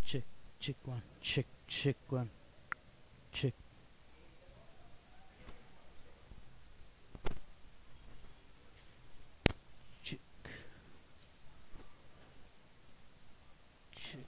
Check, check one, check one, check. Check, check.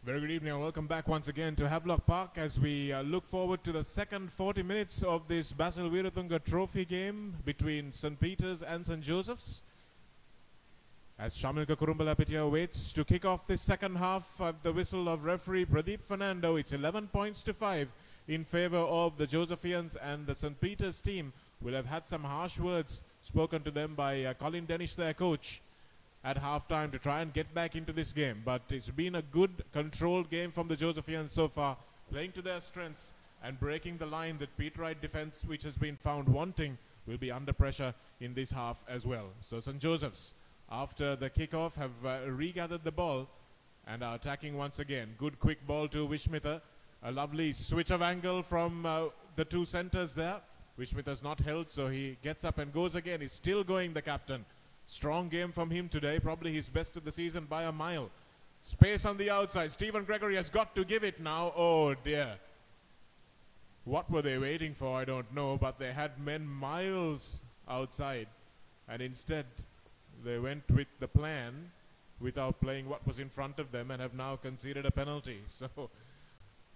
Very good evening and welcome back once again to Havelock Park as we look forward to the second 40 minutes of this Basil Weeratunge Trophy game between St. Peter's and St. Joseph's. As Shamilka Kurumbalapitiya waits to kick off this second half at the whistle of referee Pradeep Fernando, it's 11 points to 5 in favor of the Josephians, and the St. Peter's team will have had some harsh words spoken to them by Colin Denish, their coach, at halftime to try and get back into this game. But it's been a good controlled game from the Josephians so far, playing to their strengths and breaking the line that Pete Wright defense, which has been found wanting, will be under pressure in this half as well. So St. Joseph's, after the kickoff, have regathered the ball and are attacking once again. Good quick ball to Vishmitha. A lovely switch of angle from the two centers there. Weeratunge has not held, so he gets up and goes again. He's still going, the captain. Strong game from him today, probably his best of the season by a mile. Space on the outside. Stephen Gregory has got to give it now. Oh dear. What were they waiting for? I don't know, but they had men miles outside, and instead they went with the plan without playing what was in front of them and have now conceded a penalty. So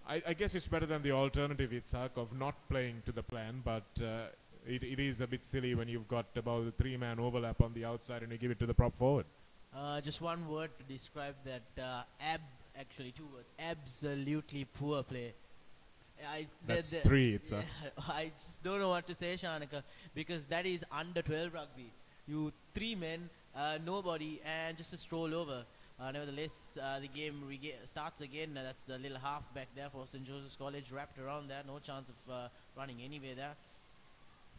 I guess it's better than the alternative, Itzhak, of not playing to the plan, but it is a bit silly when you've got about a three-man overlap on the outside and you give it to the prop forward. Just one word to describe that. Actually two words. Absolutely poor play. That's three, Itzhak. I just don't know what to say, Shanaka, because that is under 12 rugby. You three men, nobody, and just a stroll over. Nevertheless, the game starts again. That's a little half back there for St. Joseph's College, wrapped around there. No chance of running anywhere there.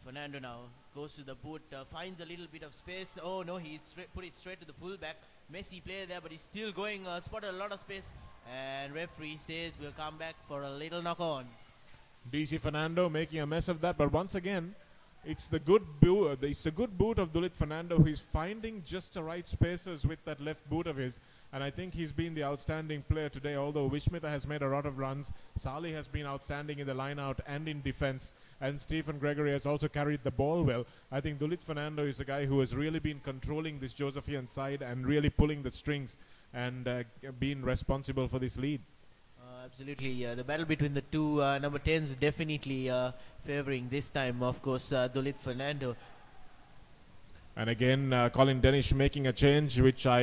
Fernando now goes to the boot, finds a little bit of space. Oh no, he's put it straight to the fullback. Messy play there, but he's still going, spotted a lot of space. And referee says we'll come back for a little knock on. DC Fernando making a mess of that, but once again, it's the good boot. It's a good boot of Dulit Fernando, who is finding just the right spaces with that left boot of his, and I think he's been the outstanding player today. Although Weeratunge has made a lot of runs, Salih has been outstanding in the line-out and in defense, and Stephen Gregory has also carried the ball well. I think Dulit Fernando is a guy who has really been controlling this Josephian side and really pulling the strings and been responsible for this lead. Absolutely, the battle between the two number 10s definitely favouring this time, of course, Dulit Fernando. And again, Colin Denish making a change, which I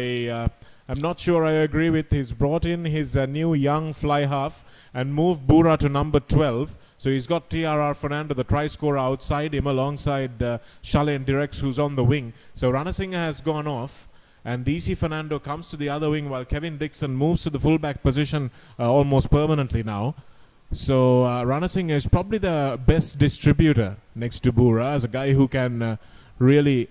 am not sure I agree with. He's brought in his new young fly half and moved Bura to number 12. So he's got TRR Fernando, the try scorer, outside him alongside Shalen Direx, who's on the wing. So Ranasinghe has gone off, and DC Fernando comes to the other wing while Kevin Dixon moves to the fullback position almost permanently now. So Ranasinghe is probably the best distributor next to Bura, as a guy who can really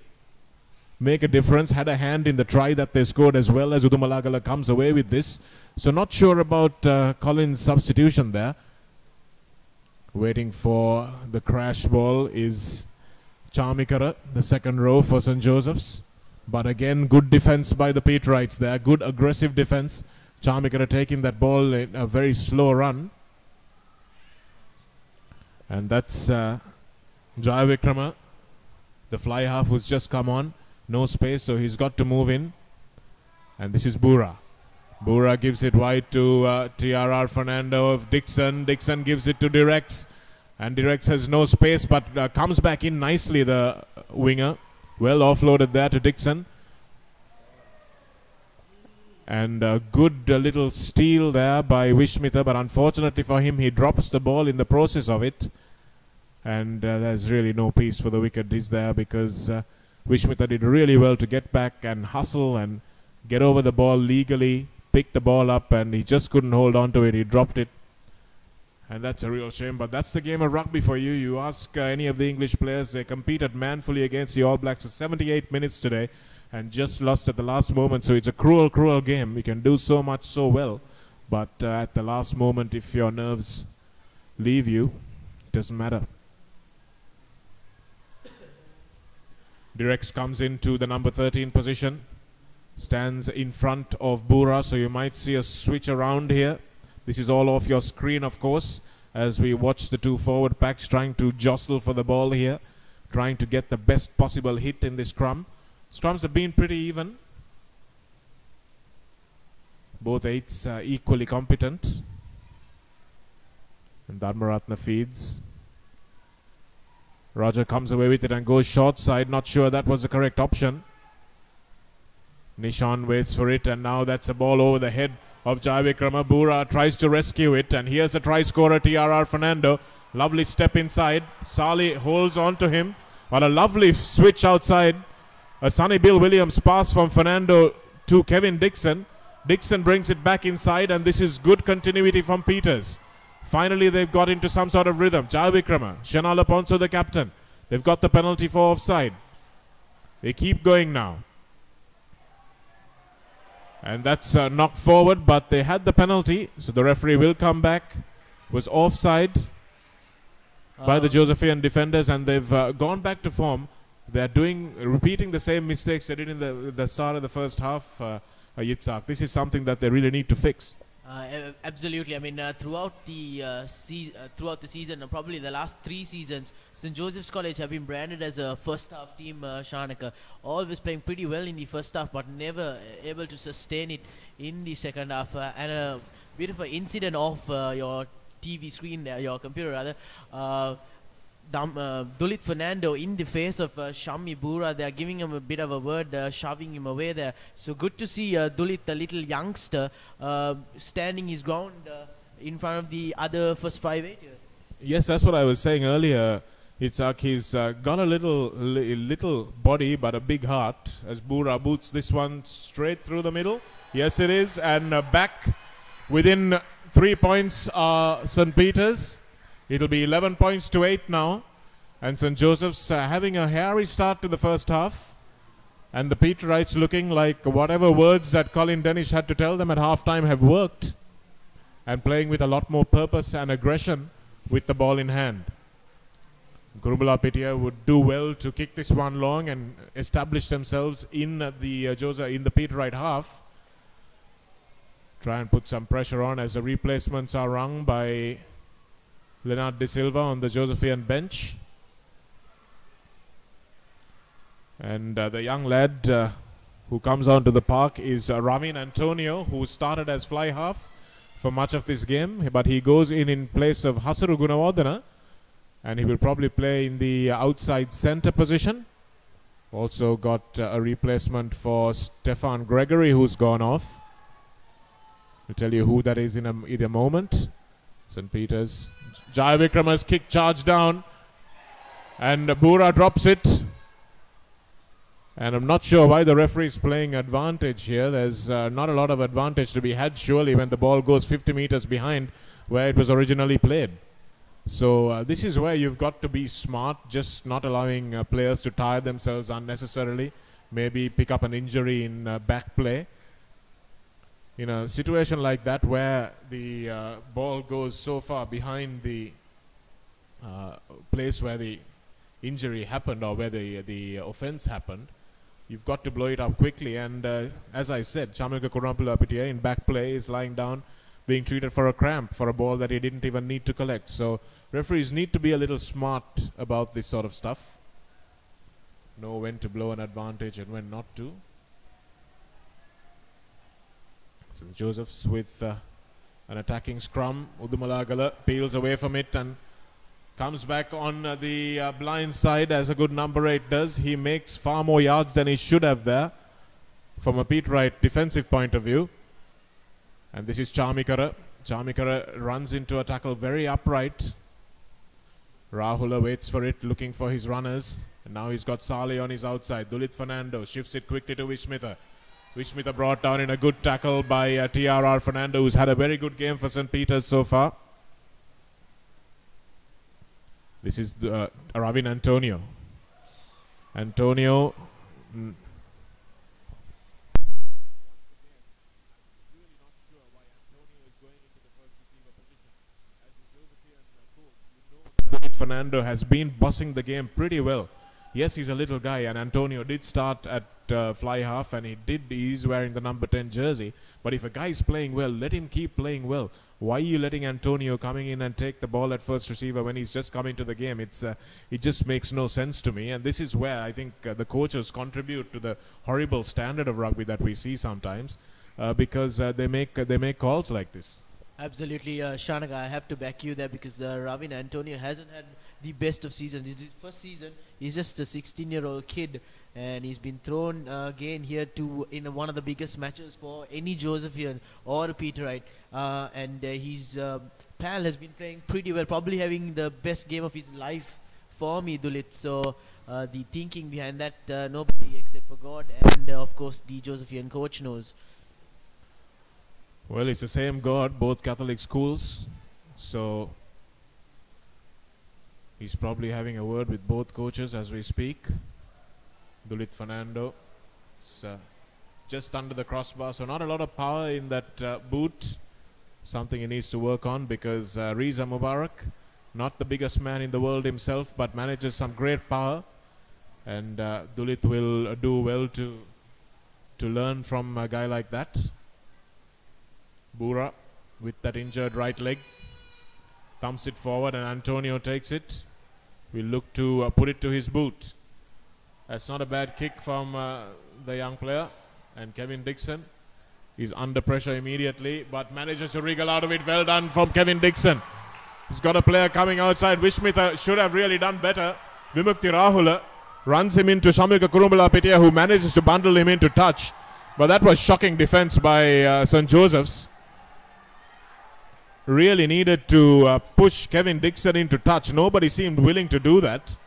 make a difference. Had a hand in the try that they scored, as well as Udumalagala comes away with this. So not sure about Colin's substitution there. Waiting for the crash ball is Charmikara, the second row for St. Joseph's. But again, good defense by the Peterites there. Good aggressive defense. Charmikara taking that ball in a very slow run. And that's Jaya Vikrama, the fly half, who's just come on. No space, so he's got to move in. And this is Bura. Bura gives it wide to TRR Fernando of Dixon. Dixon gives it to Direx. And Direx has no space, but comes back in nicely, the winger. Well offloaded there to Dixon. And a good little steal there by Weeratunge, but unfortunately for him, he drops the ball in the process of it. And there's really no peace for the wicket, is there, because Weeratunge did really well to get back and hustle and get over the ball legally, pick the ball up, and he just couldn't hold on to it. He dropped it. And that's a real shame, but that's the game of rugby for you. You ask any of the English players, they competed manfully against the All Blacks for 78 minutes today and just lost at the last moment. So it's a cruel, cruel game. You can do so much so well, but at the last moment, if your nerves leave you, it doesn't matter. Direx comes into the number 13 position, stands in front of Bura, so you might see a switch around here. This is all off your screen, of course, as we watch the two forward packs trying to jostle for the ball here, trying to get the best possible hit in this scrum. Scrums have been pretty even. Both eights equally competent. And Dharmaratna feeds. Roger comes away with it and goes short side. Not sure that was the correct option. Nishan waits for it, and now that's a ball over the head of Jaya Vikrama. Bura tries to rescue it, and here's a try scorer, TRR Fernando. Lovely step inside. Salih holds on to him. What a lovely switch outside. A Sonny Bill Williams pass from Fernando to Kevin Dixon. Dixon brings it back inside, and this is good continuity from Peters. Finally, they've got into some sort of rhythm. Jaya Vikrama, Shanala Ponso, the captain. They've got the penalty for offside. They keep going now. And that's knocked forward, but they had the penalty, so the referee will come back was offside by the Josephian defenders, and they've gone back to form. They're repeating the same mistakes they did in the start of the first half, Yitzhak. This is something that they really need to fix. Absolutely. I mean, throughout the season, probably the last 3 seasons, St. Joseph's College have been branded as a first-half team, Shanaka. Always playing pretty well in the first half, but never able to sustain it in the second half. And a bit of an incident off your TV screen there, your computer rather. Dulit Fernando in the face of Shammi Bura. They are giving him a bit of a word, shoving him away there. So good to see Dulit, the little youngster, standing his ground in front of the other first 5-8 here. Yes, that's what I was saying earlier. He's got a little body but a big heart, as Bura boots this one straight through the middle. Yes, it is. And back within 3 points St. Peter's. It'll be 11 points to 8 now. And St. Joseph's having a hairy start to the first half. And the Peterites looking like whatever words that Colin Denish had to tell them at halftime have worked. And playing with a lot more purpose and aggression with the ball in hand. Kurubala Pitia would do well to kick this one long and establish themselves in the Peterite half. Try and put some pressure on as the replacements are rung by Leonard De Silva on the Josephian bench. And the young lad who comes onto the park is Ravin Antonio, who started as fly half for much of this game, but he goes in place of Hasaru Gunawardana, and he will probably play in the outside center position. Also got a replacement for Stefan Gregory, who's gone off. I'll tell you who that is in a moment. St. Peter's. Jai Vikrama's kick charge down, and Bura drops it. And I'm not sure why the referee is playing advantage here. There's not a lot of advantage to be had, surely, when the ball goes 50 meters behind where it was originally played. So this is where you've got to be smart, just not allowing players to tire themselves unnecessarily, maybe pick up an injury in back play. In a situation like that where the ball goes so far behind the place where the injury happened or where the offense happened, you've got to blow it up quickly. And as I said, Chamilka Kurnampula in back play is lying down, being treated for a cramp for a ball that he didn't even need to collect. So referees need to be a little smart about this sort of stuff. Know when to blow an advantage and when not to. St. Joseph's with an attacking scrum. Udumalagala peels away from it and comes back on the blind side, as a good number 8 does. He makes far more yards than he should have there from a Peterite defensive point of view. And this is Charmikara. Charmikara runs into a tackle very upright. Rahula waits for it, looking for his runners. And now he's got Saleh on his outside. Dulit Fernando shifts it quickly to Vishmitha. Vishmitha brought down in a good tackle by TRR Fernando, who's had a very good game for St. Peter's so far. This is Ravin Antonio. Antonio. Fernando has been bossing the game pretty well. Yes, he's a little guy, and Antonio did start at fly half, and he's wearing the number 10 jersey. But if a guy's playing well, let him keep playing well. Why are you letting Antonio coming in and take the ball at first receiver when he's just coming to the game? It just makes no sense to me. And this is where I think the coaches contribute to the horrible standard of rugby that we see sometimes, because they make calls like this. Absolutely, Shanaga, I have to back you there, because Ravin Antonio hasn't had the best of seasons. This is his first season. He's just a 16-year-old kid, and he's been thrown again here in one of the biggest matches for any Josephian or Peterite. And his pal has been playing pretty well, probably having the best game of his life for me, Dulit. So the thinking behind that, nobody except for God and, of course, the Josephian coach knows. Well, it's the same God, both Catholic schools. So he's probably having a word with both coaches as we speak. Dulit Fernando. It's just under the crossbar, so not a lot of power in that boot. something he needs to work on, because Riza Mubarak, not the biggest man in the world himself, but manages some great power, and Dulit will do well to learn from a guy like that. Bura with that injured right leg thumps it forward, and Antonio takes it. We'll look to put it to his boot. That's not a bad kick from the young player, and Kevin Dixon is under pressure immediately, but manages to wriggle out of it. Well done from Kevin Dixon. He's got a player coming outside. Vishmitha should have really done better. Vimukti Rahula runs him into Shamika Kurumbala-Pitya, who manages to bundle him into touch. But that was shocking defense by St. Joseph's. Really needed to push Kevin Dixon into touch. Nobody seemed willing to do that.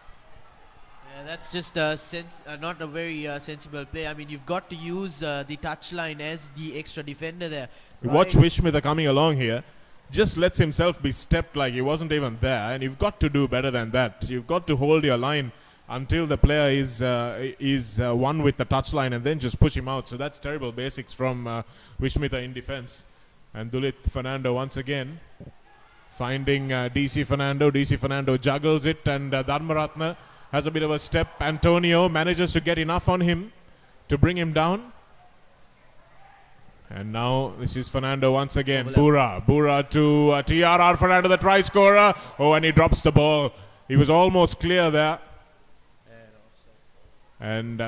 Yeah, that's just not a very sensible play. I mean, you've got to use the touchline as the extra defender there. Right? Watch Vishmitha coming along here. Just lets himself be stepped like he wasn't even there, and you've got to do better than that. You've got to hold your line until the player is one with the touchline, and then just push him out. So that's terrible basics from Vishmitha in defense. And Dulit Fernando once again finding DC Fernando. DC Fernando juggles it, and Dharmaratna has a bit of a step. Antonio manages to get enough on him to bring him down. And now this is Fernando once again. Bura to TRR Fernando, the try scorer. Oh, and he drops the ball. He was almost clear there. And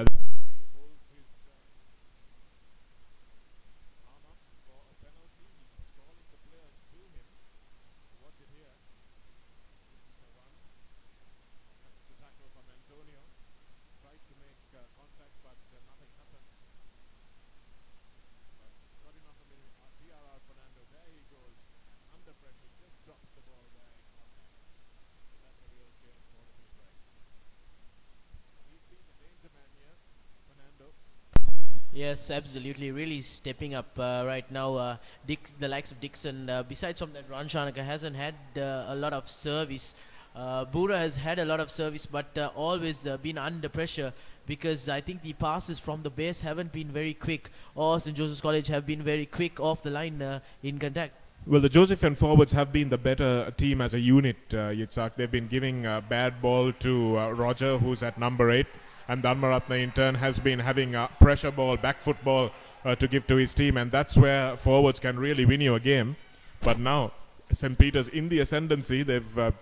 Yes, absolutely. Really stepping up right now. The likes of Dixon, besides from that, Ranshanaka hasn't had a lot of service. Bura has had a lot of service, but always been under pressure, because I think the passes from the base haven't been very quick, or St. Joseph's College have been very quick off the line in contact. well, the Josephian forwards have been the better team as a unit, Yitzhak. They've been giving bad ball to Roger, who's at number 8. And Dharmaratna in turn has been having a pressure ball, back foot ball to give to his team, and that's where forwards can really win you a game. But now St. Peter's in the ascendancy. They've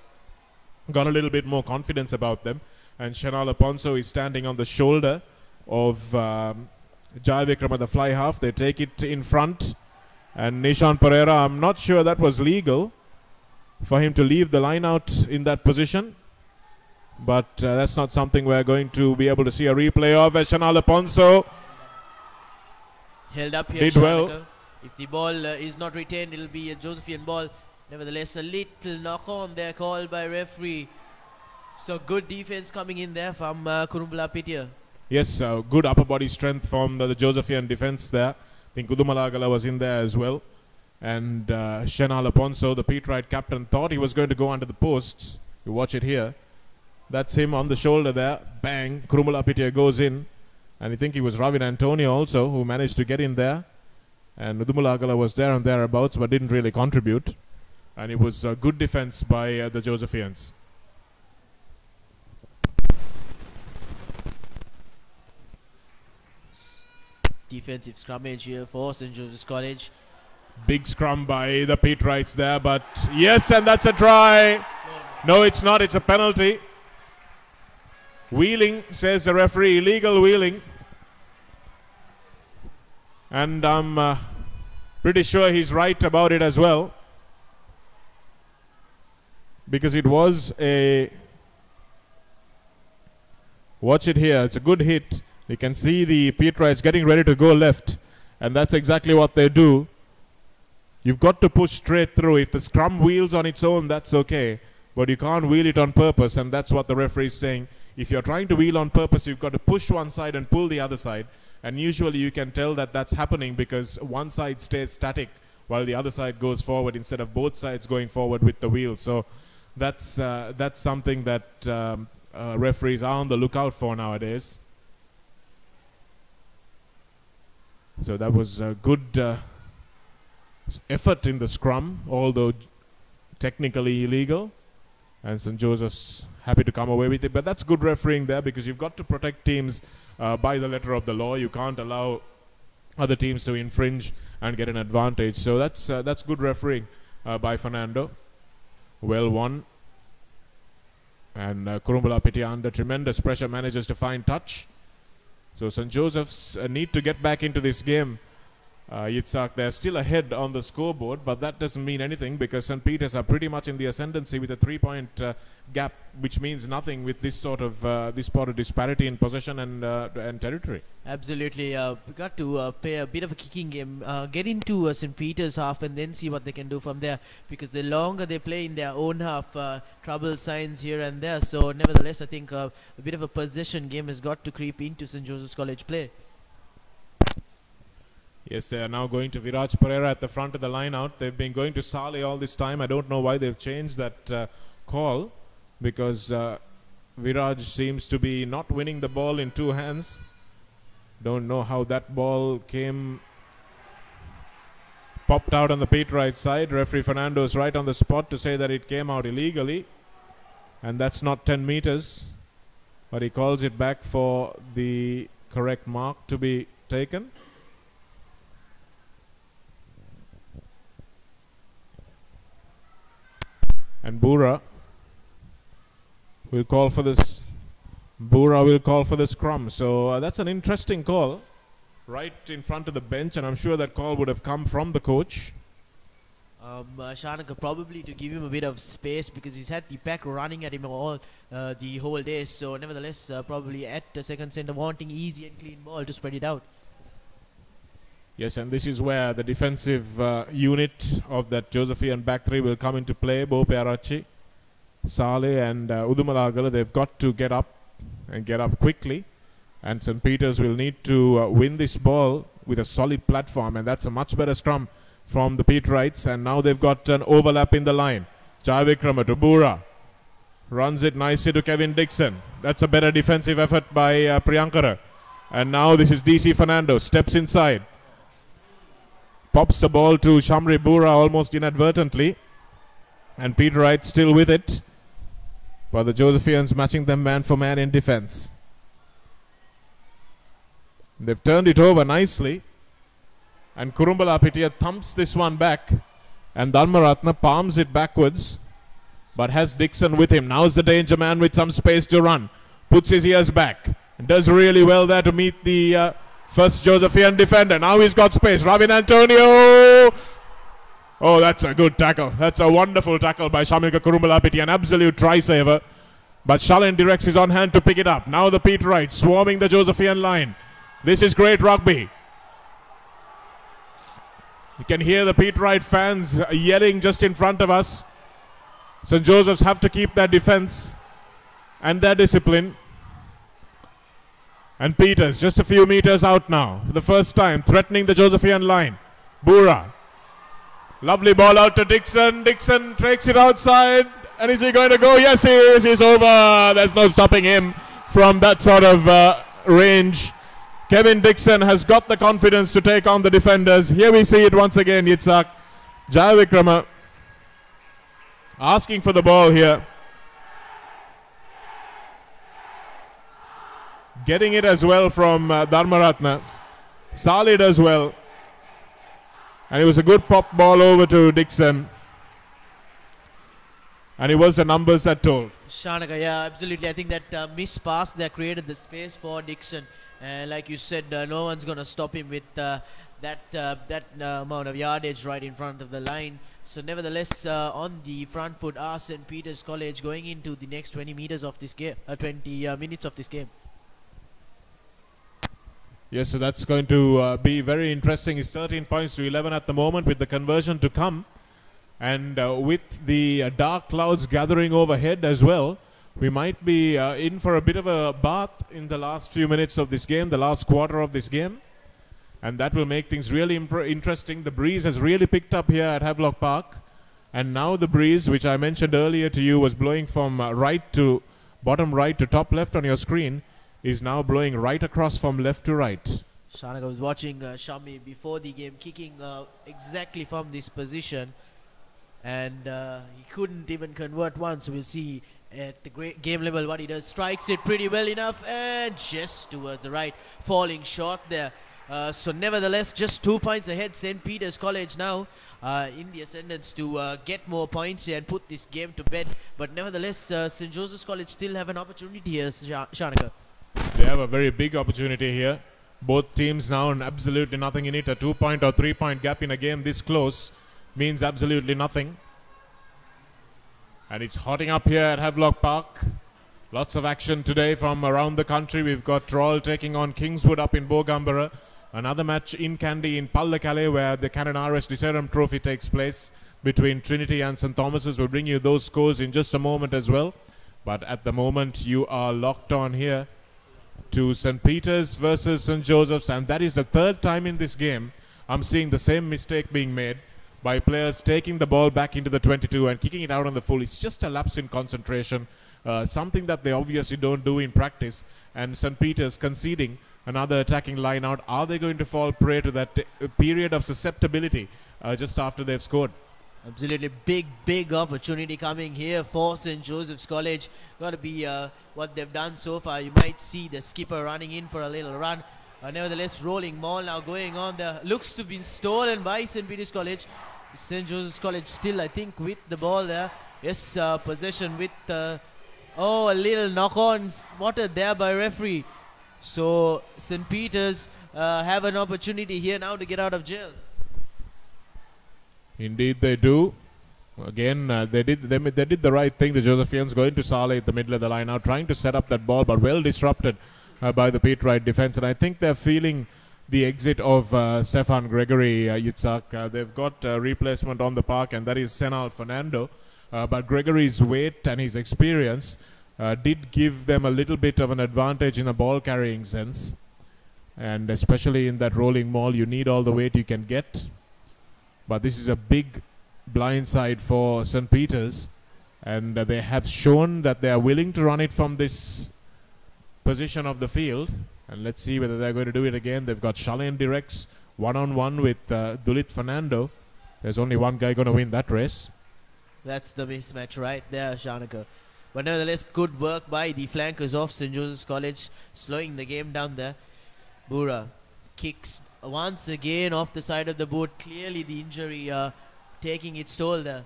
got a little bit more confidence about them, and Shanal Aponso is standing on the shoulder of Jai Vikram at the fly half. They take it in front, and Nishan Pereira, I'm not sure that was legal for him to leave the line out in that position. But that's not something we're going to be able to see a replay of, as Shanal Aponso held up here. Did well. If the ball is not retained, it'll be a Josephian ball. Nevertheless, a little knock on there called by referee. So good defense coming in there from Kurumbala-Pitya. Yes, good upper body strength from the Josephian defense there. I think Udumalagala was in there as well. And Shanal Aponso, the Peterite captain, thought he was going to go under the posts. You watch it here. That's him on the shoulder there. Bang. Kurumbala-Pitya goes in. And I think it was Ravin Antonio also who managed to get in there. And Udumulagala was there and thereabouts, but didn't really contribute. And it was a good defense by the Josephians. Defensive scrummage here for St. Joseph's College. Big scrum by the Peterites there, but yes, and that's a try. No, it's not. It's a penalty. Wheeling, says the referee, illegal wheeling. And I'm pretty sure he's right about it as well, because it was a... Watch it here. It's a good hit. You can see the Peterites getting ready to go left, and that's exactly what they do. You've got to push straight through. If the scrum wheels on its own, that's okay, but you can't wheel it on purpose, and that's what the referee is saying. If you're trying to wheel on purpose, you've got to push one side and pull the other side. And usually you can tell that that's happening because one side stays static while the other side goes forward instead of both sides going forward with the wheel. So that's something that referees are on the lookout for nowadays. So that was a good effort in the scrum, although technically illegal. And St. Joseph's happy to come away with it. But that's good refereeing there, because you've got to protect teams by the letter of the law. You can't allow other teams to infringe and get an advantage. So that's good refereeing by Fernando. Well won. And Kurumbulapiti under tremendous pressure manages to find touch. So St. Joseph's need to get back into this game. Yitzhak, they're still ahead on the scoreboard, but that doesn't mean anything, because St. Peter's are pretty much in the ascendancy with a 3-point gap, which means nothing with this sort of disparity in possession and territory. Absolutely. We got to play a bit of a kicking game, get into St. Peter's half and then see what they can do from there, because the longer they play in their own half, trouble signs here and there. So nevertheless, I think a bit of a possession game has got to creep into St. Joseph's College play. Yes, they are now going to Viraj Pereira at the front of the line out. They've been going to Saleh all this time. I don't know why they've changed that call, because Viraj seems to be not winning the ball in two hands. Don't know how that ball popped out on the pit right side. Referee Fernando is right on the spot to say that it came out illegally, and that's not 10 meters. But he calls it back for the correct mark to be taken. And Bura will call for this. Bura will call for the scrum. So that's an interesting call, right in front of the bench, and I'm sure that call would have come from the coach. Shanaka, probably to give him a bit of space, because he's had the pack running at him all the whole day. So nevertheless, probably at the second center, wanting easy and clean ball to spread it out. Yes, and this is where the defensive unit of that Josephian back three will come into play. Bope Arachi, Saleh and Udumalagala, they've got to get up and get up quickly. And St. Peter's will need to win this ball with a solid platform, and that's a much better scrum from the Pete Wrights. And now they've got an overlap in the line. Jayavikrama to Bura. Runs it nicely to Kevin Dixon. That's a better defensive effort by Priyankara. And now this is DC Fernando. Steps inside. Pops the ball to Shamri Bura almost inadvertently. And Pete Wright still with it. But the Josephians matching them man for man in defense. They've turned it over nicely. And Kurumbala Pitia thumps this one back. And Dharmaratna palms it backwards. But has Dixon with him. Now's the danger man with some space to run. Puts his ears back. And does really well there to meet the first Josephian defender. Now he's got space. Ravin Antonio. Oh, that's a good tackle. That's a wonderful tackle by Shamilka Kurumbalapiti. An absolute try-saver. But Shalin directs his on hand to pick it up. Now the Pete Wright swarming the Josephian line. This is great rugby. You can hear the Pete Wright fans yelling just in front of us. St. Joseph's have to keep their defense and their discipline. And Peters just a few meters out now for the first time, threatening the Josephian line. Bura. Lovely ball out to Dixon. Dixon takes it outside. And is he going to go? Yes, he is. He's over. There's no stopping him from that sort of range. Kevin Dixon has got the confidence to take on the defenders. Here we see it once again, Yitzhak. Jayavikrama asking for the ball here. Getting it as well from Dharmaratna. Solid as well. And it was a good pop ball over to Dixon. And it was the numbers that told. Shanaka, yeah, absolutely. I think that missed pass there created the space for Dixon. And like you said, no one's going to stop him with that amount of yardage right in front of the line. So nevertheless, on the front foot are St. Peter's College going into the next 20 meters of this game, 20 minutes of this game. Yes, so that's going to be very interesting. It's 13 points to 11 at the moment with the conversion to come. And with the dark clouds gathering overhead as well, we might be in for a bit of a bath in the last few minutes of this game, the last quarter of this game. And that will make things really interesting. The breeze has really picked up here at Havelock Park. And now the breeze, which I mentioned earlier to you, was blowing from right to bottom right to top left on your screen, is now blowing right across from left to right. Shanaka was watching Shami before the game, kicking exactly from this position, and he couldn't even convert once. We'll see at the great game level what he does. Strikes it pretty well enough, and just towards the right, falling short there. So nevertheless, just 2 points ahead. St. Peter's College now in the ascendance to get more points here and put this game to bed. But nevertheless, St. Joseph's College still have an opportunity here, Shanaka. They have a very big opportunity here. Both teams now and absolutely nothing in it. A 2-point or 3-point gap in a game this close means absolutely nothing. And it's hotting up here at Havelock Park. Lots of action today from around the country. We've got Royal taking on Kingswood up in Bogambara. Another match in Kandy in Pallakale where the Cannon RS Deserum Trophy takes place between Trinity and St. Thomas's. We'll bring you those scores in just a moment as well. But at the moment you are locked on here to St. Peter's versus St. Joseph's, and that is the third time in this game I'm seeing the same mistake being made by players taking the ball back into the 22 and kicking it out on the full. It's just a lapse in concentration, something that they obviously don't do in practice, and St. Peter's conceding another attacking line out. Are they going to fall prey to that period of susceptibility just after they've scored? Absolutely big opportunity coming here for St. Joseph's College. Got to be what they've done so far. You might see the skipper running in for a little run. Nevertheless, rolling ball now going on there. Looks to have been stolen by St. Peter's College. St. Joseph's College still, I think, with the ball there. Yes, possession with... a little knock-on spotted there by referee. So St. Peter's have an opportunity here now to get out of jail. Indeed they do. Again, they did the right thing. The Josephians going to Saleh at the middle of the line now, trying to set up that ball, but well disrupted by the Pete Wright defense. And I think they're feeling the exit of Stefan Gregory, Yitzhak. They've got a replacement on the park, and that is Senal Fernando. But Gregory's weight and his experience did give them a little bit of an advantage in a ball-carrying sense. And especially in that rolling maul, you need all the weight you can get. But this is a big blindside for St. Peter's, and they have shown that they are willing to run it from this position of the field. And let's see whether they're going to do it again. They've got Shalain Directs one-on-one with Dulit Fernando. There's only one guy going to win that race. That's the mismatch right there, Shanaka. But nevertheless, good work by the flankers of St. Joseph's College, slowing the game down there. Bura kicks once again off the side of the boot. Clearly the injury taking its toll there.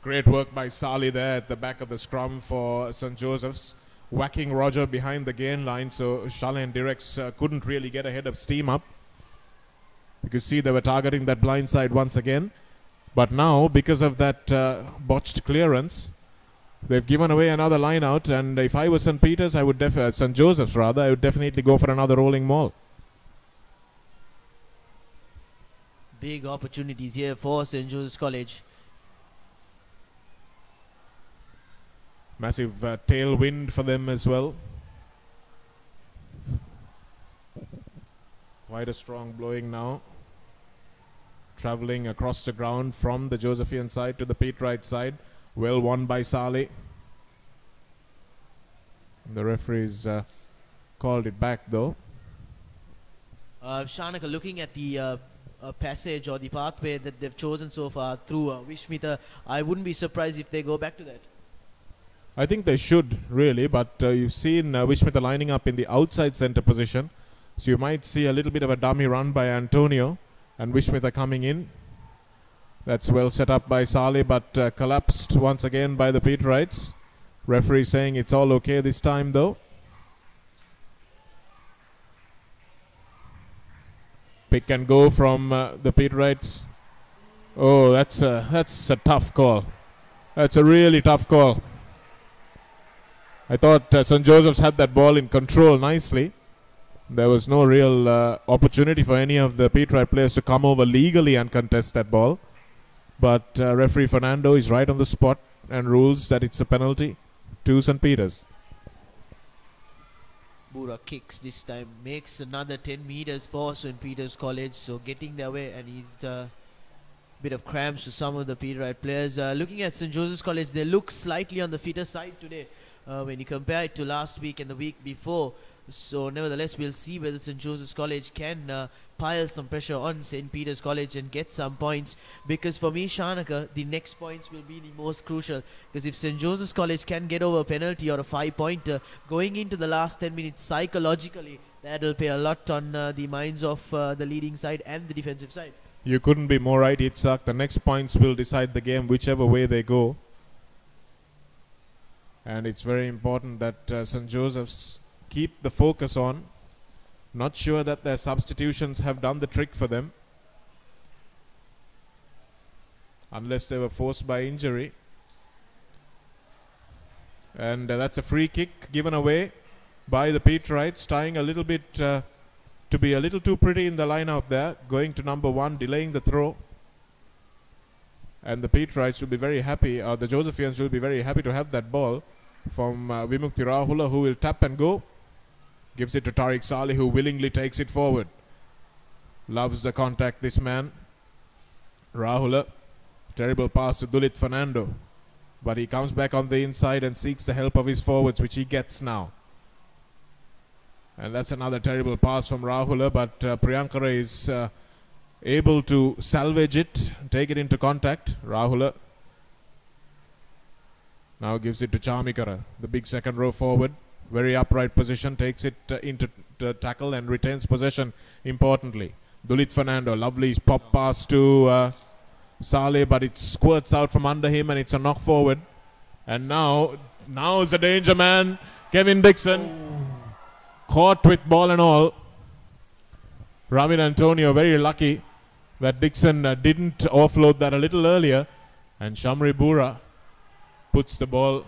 Great work by Sali there at the back of the scrum for St. Joseph's, whacking Roger behind the gain line, so Shalain Directs couldn't really get ahead of steam up. You could see they were targeting that blind side once again, but now because of that botched clearance, they've given away another line out. And if I was St. Peter's, I would St. Joseph's rather, I would definitely go for another rolling maul. Big opportunities here for St. Joseph's College. Massive tailwind for them as well. Quite a strong blowing now. Travelling across the ground from the Josephian side to the Pete Wright side. Well won by Saleh. The referees called it back though. Shanaka, looking at the passage or the pathway that they've chosen so far through Vishmita, I wouldn't be surprised if they go back to that. I think they should really, but you've seen Vishmita lining up in the outside centre position, so you might see a little bit of a dummy run by Antonio and Vishmita coming in. That's well set up by Saleh, but collapsed once again by the Pete Wrights. Referee saying it's all okay this time though. Pick and go from the Pete Wrights. Oh, that's a tough call. That's a really tough call. I thought St. Joseph's had that ball in control nicely. There was no real opportunity for any of the Pete Wright players to come over legally and contest that ball. But referee Fernando is right on the spot and rules that it's a penalty to St. Peter's. Bura kicks this time, makes another 10 meters for St. Peter's College, so getting their way, and he's bit of cramps to some of the Pete Wright players. Looking at St. Joseph's College, they look slightly on the fitter side today when you compare it to last week and the week before. So nevertheless, we'll see whether St. Joseph's College can pile some pressure on St. Peter's College and get some points. Because for me, Shanaka, the next points will be the most crucial. Because if St. Joseph's College can get over a penalty or a 5-pointer going into the last 10 minutes psychologically, that will pay a lot on the minds of the leading side and the defensive side. You couldn't be more right, Itzhak. The next points will decide the game whichever way they go. And it's very important that St. Joseph's keep the focus on. Not sure that their substitutions have done the trick for them, unless they were forced by injury. And that's a free kick given away by the Peterites, trying a little bit to be a little too pretty in the line out there, going to number 1, delaying the throw. And the Peterites will be very happy, the Josephians will be very happy to have that ball from Vimukti Rahula, who will tap and go. Gives it to Tariq Saleh, who willingly takes it forward. Loves the contact, this man. Rahula, terrible pass to Dulit Fernando. But he comes back on the inside and seeks the help of his forwards, which he gets now. And that's another terrible pass from Rahula, but Priyankara is able to salvage it, take it into contact. Rahula now gives it to Chamikara, the big second row forward. Very upright position, takes it into the tackle and retains possession importantly. Dulit Fernando, lovely pop pass to Saleh, but it squirts out from under him and it's a knock forward. And now is the danger man, Kevin Dixon. Caught with ball and all. Ramin Antonio very lucky that Dixon didn't offload that a little earlier. And Shamri Bura puts the ball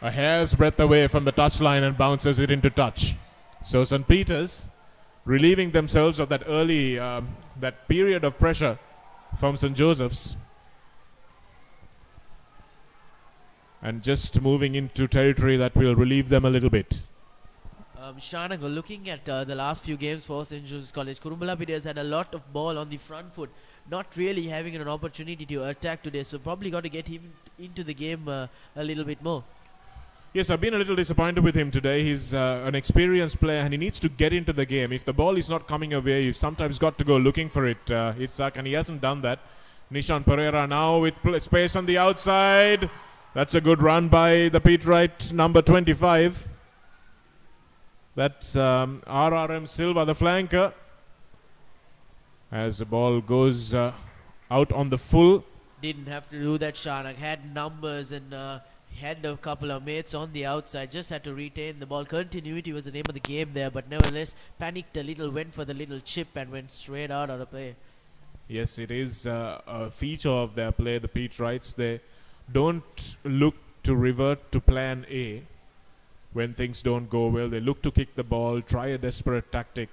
a hair's breadth away from the touchline and bounces it into touch. So St. Peter's relieving themselves of that early, that period of pressure from St. Joseph's. And just moving into territory that will relieve them a little bit. Shanago, looking at the last few games for St. Joseph's College, Kurumbala has had a lot of ball on the front foot, not really having an opportunity to attack today, so probably got to get him into the game a little bit more. Yes, I've been a little disappointed with him today. He's an experienced player and he needs to get into the game. If the ball is not coming away, you've sometimes got to go looking for it, Itzhak, and he hasn't done that. Nishan Pereira now with space on the outside. That's a good run by the Peterite number 25. That's RRM Silva, the flanker. As the ball goes out on the full. Didn't have to do that, Shanak. Had numbers and had a couple of mates on the outside. Just had to retain the ball. Continuity was the name of the game there, but nevertheless panicked a little, went for the little chip and went straight out of the play. Yes, it is a feature of their play, the Peterites. They don't look to revert to plan A when things don't go well. They look to kick the ball, try a desperate tactic.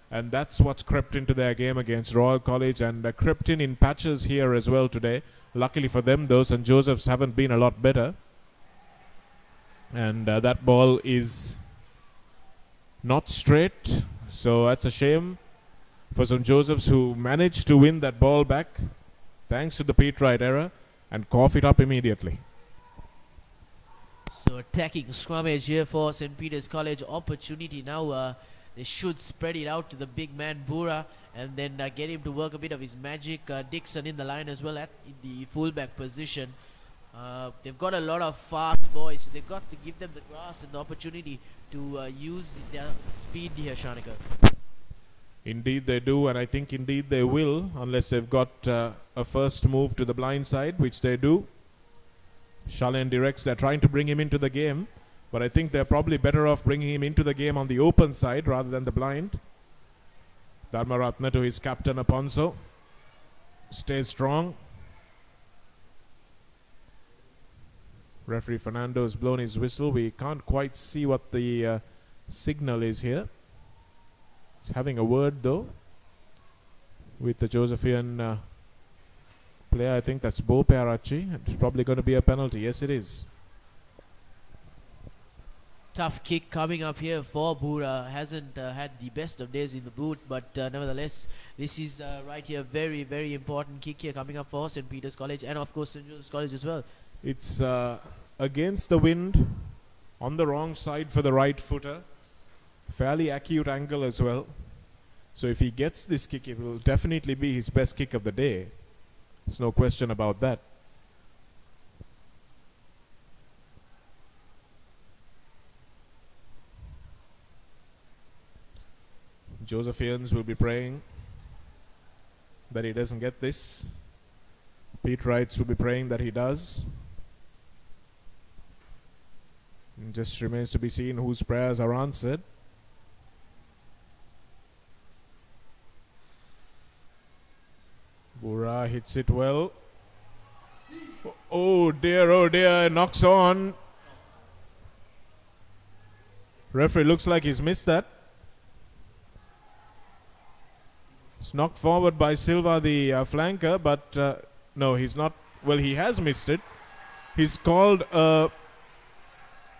And that's what's crept into their game against Royal College and crept in patches here as well today. Luckily for them, though, St. Joseph's haven't been a lot better. And that ball is not straight. So that's a shame for St. Joseph's, who managed to win that ball back thanks to the Peterite error and cough it up immediately. So attacking scrummage here for St. Peter's College. Opportunity now. They should spread it out to the big man Bura and then get him to work a bit of his magic. Dixon in the line as well in the fullback position. They've got a lot of fast boys. They've got to give them the grass and the opportunity to use their speed here, Shanika. Indeed they do, and I think indeed they will, unless they've got a first move to the blind side, which they do. Shalen directs, they're trying to bring him into the game, but I think they're probably better off bringing him into the game on the open side rather than the blind. Dharmaratna to his captain Aponso. Stays strong. Referee Fernando has blown his whistle. We can't quite see what the signal is here. He's having a word though with the Josephian player. I think that's Bo Pearachi. It's probably going to be a penalty. Yes, it is. Tough kick coming up here for Bura. Hasn't had the best of days in the boot, but nevertheless, this is right here very, very important kick here coming up for St. Peter's College and of course St. Joseph's College as well. It's against the wind, On the wrong side for the right footer. Fairly acute angle as well. So if he gets this kick, it will definitely be his best kick of the day. There's no question about that. Joesphs will be praying that he doesn't get this. Peterites will be praying that he does. It just remains to be seen whose prayers are answered. Bura hits it well. Oh dear, knocks on. Referee looks like he's missed that. It's knocked forward by Silva, the flanker, but no, he's not. Well, he has missed it. He's called a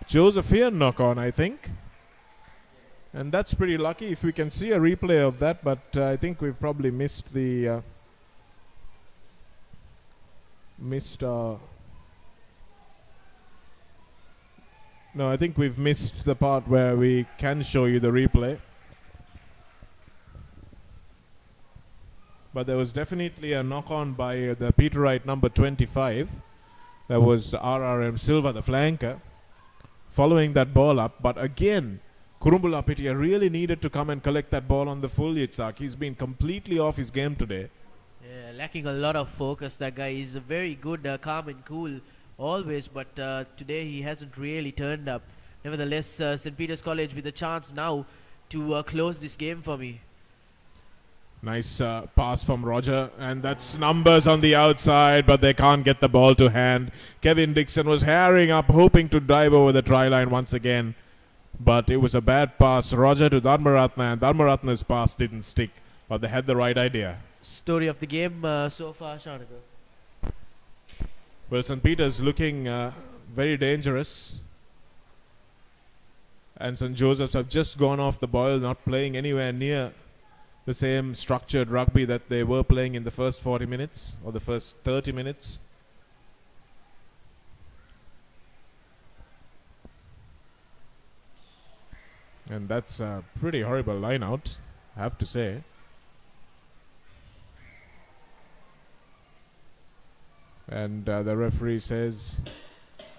Joesphs knock on, I think. And that's pretty lucky if we can see a replay of that, but I think we've probably missed the... No, I think we've missed the part where we can show you the replay. But there was definitely a knock-on by the Peterite number 25. That was RRM Silva, the flanker, following that ball up. But again, Kurumbula Pitya really needed to come and collect that ball on the full, Yitzhak. He's been completely off his game today. Yeah, lacking a lot of focus. That guy is a very good, calm and cool always, but today he hasn't really turned up. Nevertheless, St. Peter's College with a chance now to close this game for me. Nice pass from Roger, and that's numbers on the outside, but they can't get the ball to hand. Kevin Dixon was harrying up, hoping to dive over the try line once again, but it was a bad pass. Roger to Dharmaratna, and Dharmaratna's pass didn't stick, but they had the right idea. Story of the game so far, Shanaka. Well, St. Peter's looking very dangerous, and St. Joseph's have just gone off the boil, not playing anywhere near the same structured rugby that they were playing in the first 40 minutes or the first 30 minutes. And that's a pretty horrible line out, I have to say. And the referee says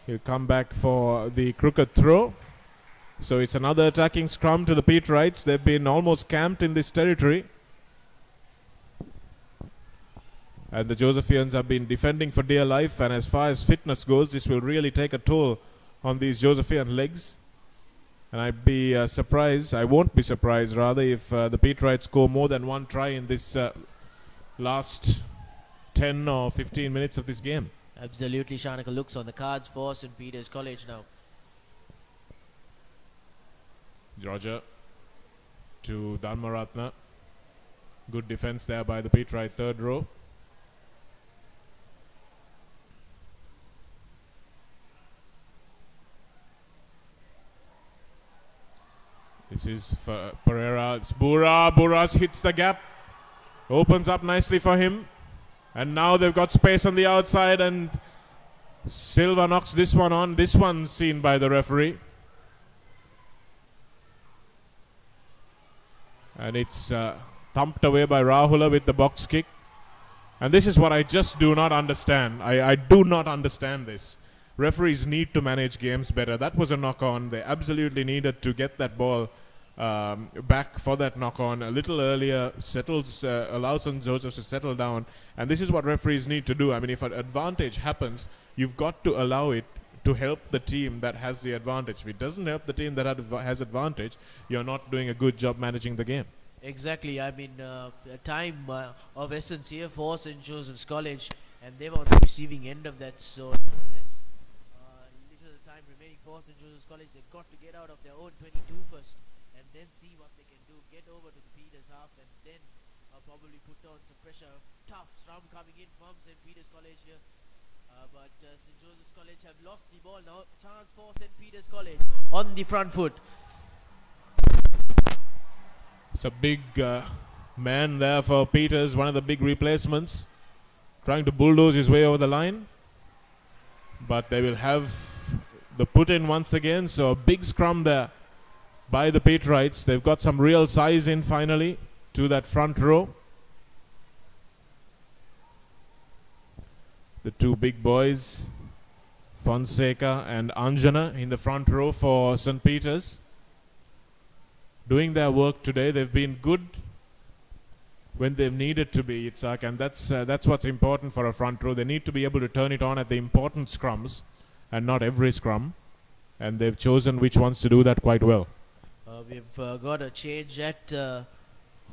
he'll come back for the crooked throw. So it's another attacking scrum to the Peterites. They've been almost camped in this territory. And the Joesephians have been defending for dear life. And as far as fitness goes, this will really take a toll on these Josephian legs. And I'd be surprised, I won't be surprised rather, if the Peterites score more than one try in this last 10 or 15 minutes of this game. Absolutely, Shanaka looks on the cards for St. Peter's College now. Roger to Dharmaratna. Good defense there by the Peterite third row. This is for Pereira. It's Bura. Buras hits the gap. Opens up nicely for him. And now they've got space on the outside, and Silva knocks this one on. This one's seen by the referee. And it's thumped away by Rahula with the box kick. And this is what I just do not understand. I do not understand this. Referees need to manage games better. That was a knock-on. They absolutely needed to get that ball back for that knock-on a little earlier, allows St. Josephs to settle down. And this is what referees need to do. I mean, if an advantage happens, you've got to allow it to help the team that has the advantage. If it doesn't help the team that has advantage, you're not doing a good job managing the game. Exactly. I mean, a time of essence here for St. Joseph's College, and they were on the receiving end of that. So, nevertheless, little time remaining for St. Joseph's College. They've got to get out of their own 22 first, and then see what they can do. Get over to the Peters half, and then probably put on some pressure. Tough scrum coming in from St. Peter's College here. But St. Joseph's College have lost the ball now. Chance for St. Peter's College on the front foot. It's a big man there for Peters, one of the big replacements, trying to bulldoze his way over the line. But they will have the put in once again. So a big scrum there by the Peterites. They've got some real size in finally to that front row. The two big boys, Fonseca and Anjana, in the front row for St. Peter's. Doing their work today. They've been good when they've needed to be, Itzhak, and that's what's important for a front row. They need to be able to turn it on at the important scrums and not every scrum, and they've chosen which ones to do that quite well. We've got a change at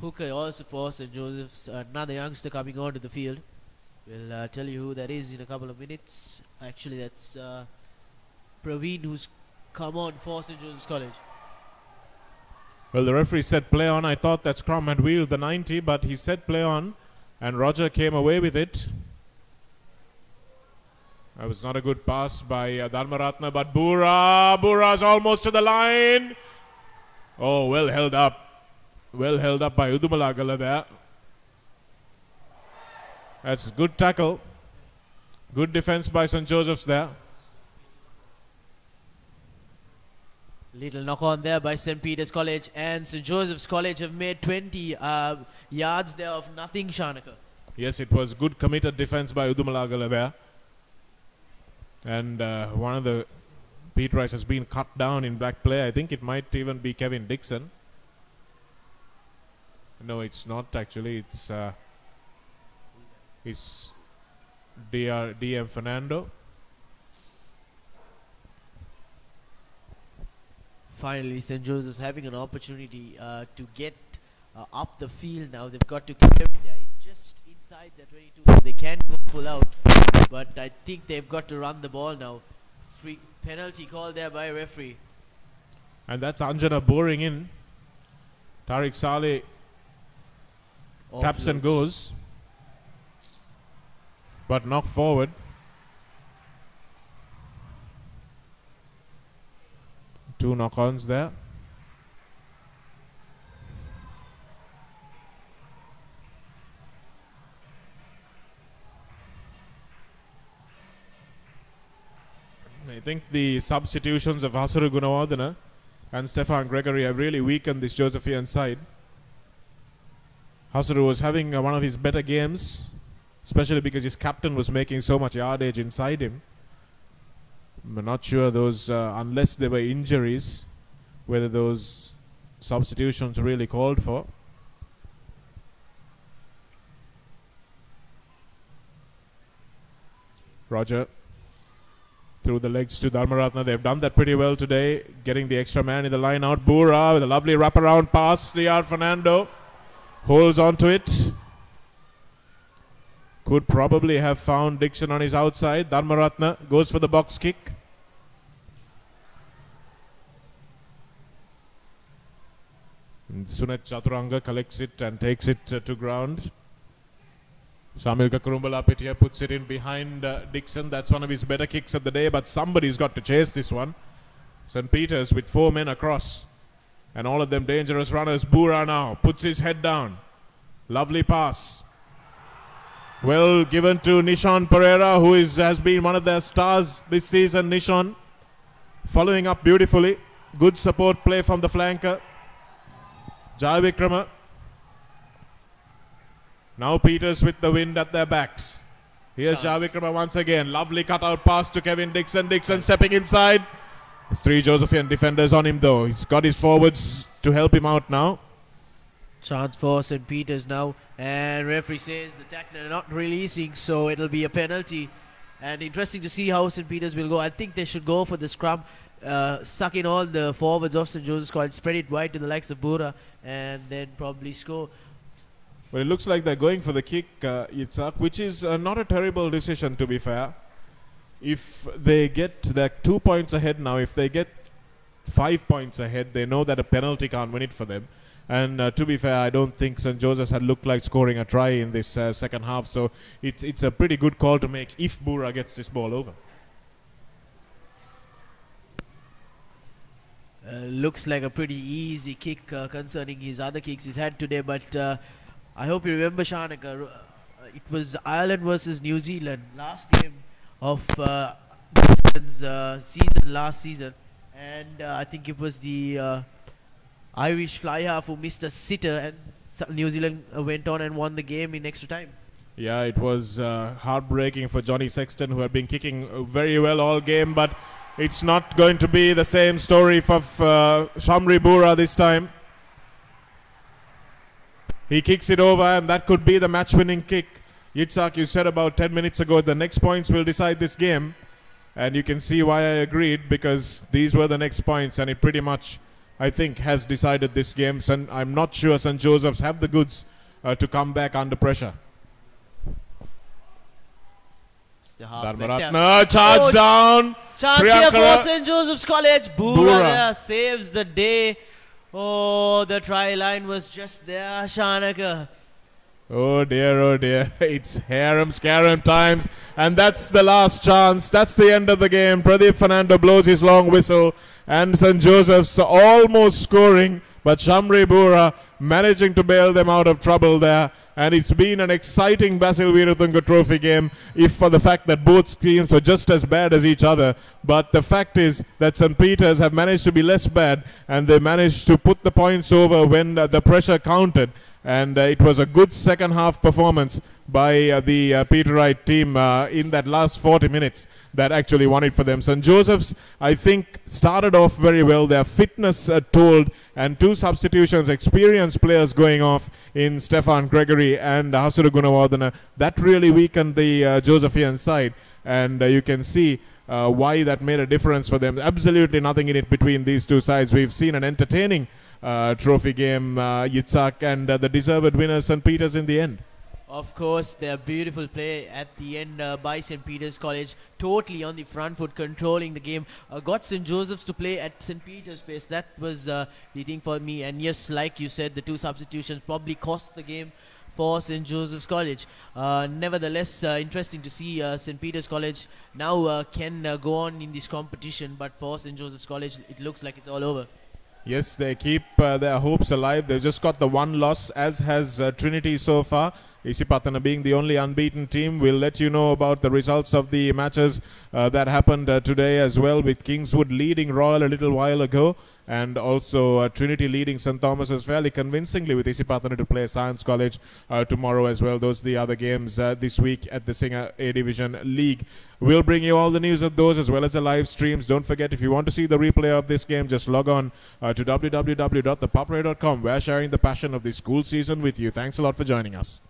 hooker also for St. Joseph's. Another youngster coming onto the field. We'll tell you who that is in a couple of minutes. Actually, that's Praveen, who's come on for St. Joseph's College. Well, the referee said play on. I thought that scrum had wheeled the 90, but he said play on, and Roger came away with it. That was not a good pass by Dharmaratna, but Bura's almost to the line. Oh, well held up. Well held up by Udumalagala there. That's a good tackle. Good defense by St. Joseph's there. Little knock on there by St. Peter's College, and St. Joseph's College have made 20 yards there of nothing, Shanaka. Yes, it was good committed defense by Udumalagala there. And one of the Peterites has been cut down in black play. I think it might even be Kevin Dixon. No, it's not actually. It's DM Fernando. Finally, St. Joseph's having an opportunity to get up the field now. They've got to keep everything there. Just inside the 22. So they can go full out, but I think they've got to run the ball now. Free penalty call there by referee. And that's Anjana boring in. Tariq Saleh taps and goes, but knocked forward. Two knock-ons there. I think the substitutions of Hasuru Gunawardena and Stefan Gregory have really weakened this Josephian side. Hasuru was having one of his better games, especially because his captain was making so much yardage inside him. I'm not sure those, unless there were injuries, whether those substitutions really called for. Roger through the legs to Dharmaratna. They've done that pretty well today, getting the extra man in the line out. Bura with a lovely wraparound pass. DR Fernando holds on to it. Could probably have found Dixon on his outside. Dharmaratna goes for the box kick. And Sunet Chaturanga collects it and takes it to ground. Shamil Kakurumbala Pitya puts it in behind Dixon. That's one of his better kicks of the day, but somebody's got to chase this one. St. Peter's with 4 men across, and all of them dangerous runners. Bura now puts his head down. Lovely pass. Well given to Nishan Pereira, who has been one of their stars this season. Nishan following up beautifully. Good support play from the flanker. Jai Vikrama. Now Peters with the wind at their backs. Here's Jai Vikrama once again. Lovely cutout pass to Kevin Dixon. Dixon stepping inside. There's 3 Josephian defenders on him though. He's got his forwards to help him out now. Chance for St. Peter's now, and referee says the tackler not releasing, so it'll be a penalty. And interesting to see how St. Peter's will go. I think they should go for the scrum, suck in all the forwards of St. Joseph's College, spread it wide to the likes of Bura, and then probably score. Well, it looks like they're going for the kick, Yitzhak, which is not a terrible decision, to be fair. If they get, they're 2 points ahead now. If they get 5 points ahead, they know that a penalty can't win it for them. And to be fair, I don't think St. Joseph's had looked like scoring a try in this second half. So it's a pretty good call to make if Bura gets this ball over. Looks like a pretty easy kick concerning his other kicks he's had today. But I hope you remember, Shanaka, it was Ireland versus New Zealand, last game of Zealand's season last season, and I think it was the Irish fly half who missed a sitter, and New Zealand went on and won the game in extra time. Yeah, it was heartbreaking for Johnny Sexton, who had been kicking very well all game, but it's not going to be the same story for Shamri Bura this time. He kicks it over, and that could be the match-winning kick. Yitzhak, you said about 10 minutes ago the next points will decide this game, and you can see why I agreed, because these were the next points, and it pretty much, I think, has decided this game. I'm not sure St. Joseph's have the goods to come back under pressure. Dharmaratna, charge down. Chance here for St. Joseph's College. Bura there saves the day. Oh, the try line was just there, Shanaka. Oh dear, it's harem-scarum times, and that's the last chance. That's the end of the game. Pradeep Fernando blows his long whistle, and St. Joseph's almost scoring, but Shamri Bura managing to bail them out of trouble there. And it's been an exciting Basil Weeratunge Trophy game, if for the fact that both teams were just as bad as each other. But the fact is that St. Peter's have managed to be less bad, and they managed to put the points over when the pressure counted. And it was a good second half performance by the Peterite team in that last 40 minutes that actually won it for them. St. Joseph's, I think, started off very well. Their fitness told, and two substitutions, experienced players going off in Stefan Gregory and Hasuru Gunawardana. That really weakened the Josephian side, and you can see why that made a difference for them. Absolutely nothing in it between these two sides. We've seen an entertaining trophy game, Yitzhak, and the deserved winners, St. Peter's, in the end. Of course, their beautiful play at the end by St. Peter's College, totally on the front foot, controlling the game. Got St. Joseph's to play at St. Peter's pace. That was the thing for me. And yes, like you said, the two substitutions probably cost the game for St. Joseph's College. Nevertheless, interesting to see St. Peter's College now can go on in this competition. But for St. Joseph's College, it looks like it's all over. Yes, they keep their hopes alive. They've just got the one loss, as has Trinity so far. Isipatana being the only unbeaten team. We'll let you know about the results of the matches that happened today as well, with Kingswood leading Royal a little while ago, and also Trinity leading St. Thomas's fairly convincingly, with Isipatana to play Science College tomorrow as well. Those are the other games this week at the Singer A Division League. We'll bring you all the news of those as well as the live streams. Don't forget, if you want to see the replay of this game, just log on to www.thepupradio.com. We're sharing the passion of the school season with you. Thanks a lot for joining us.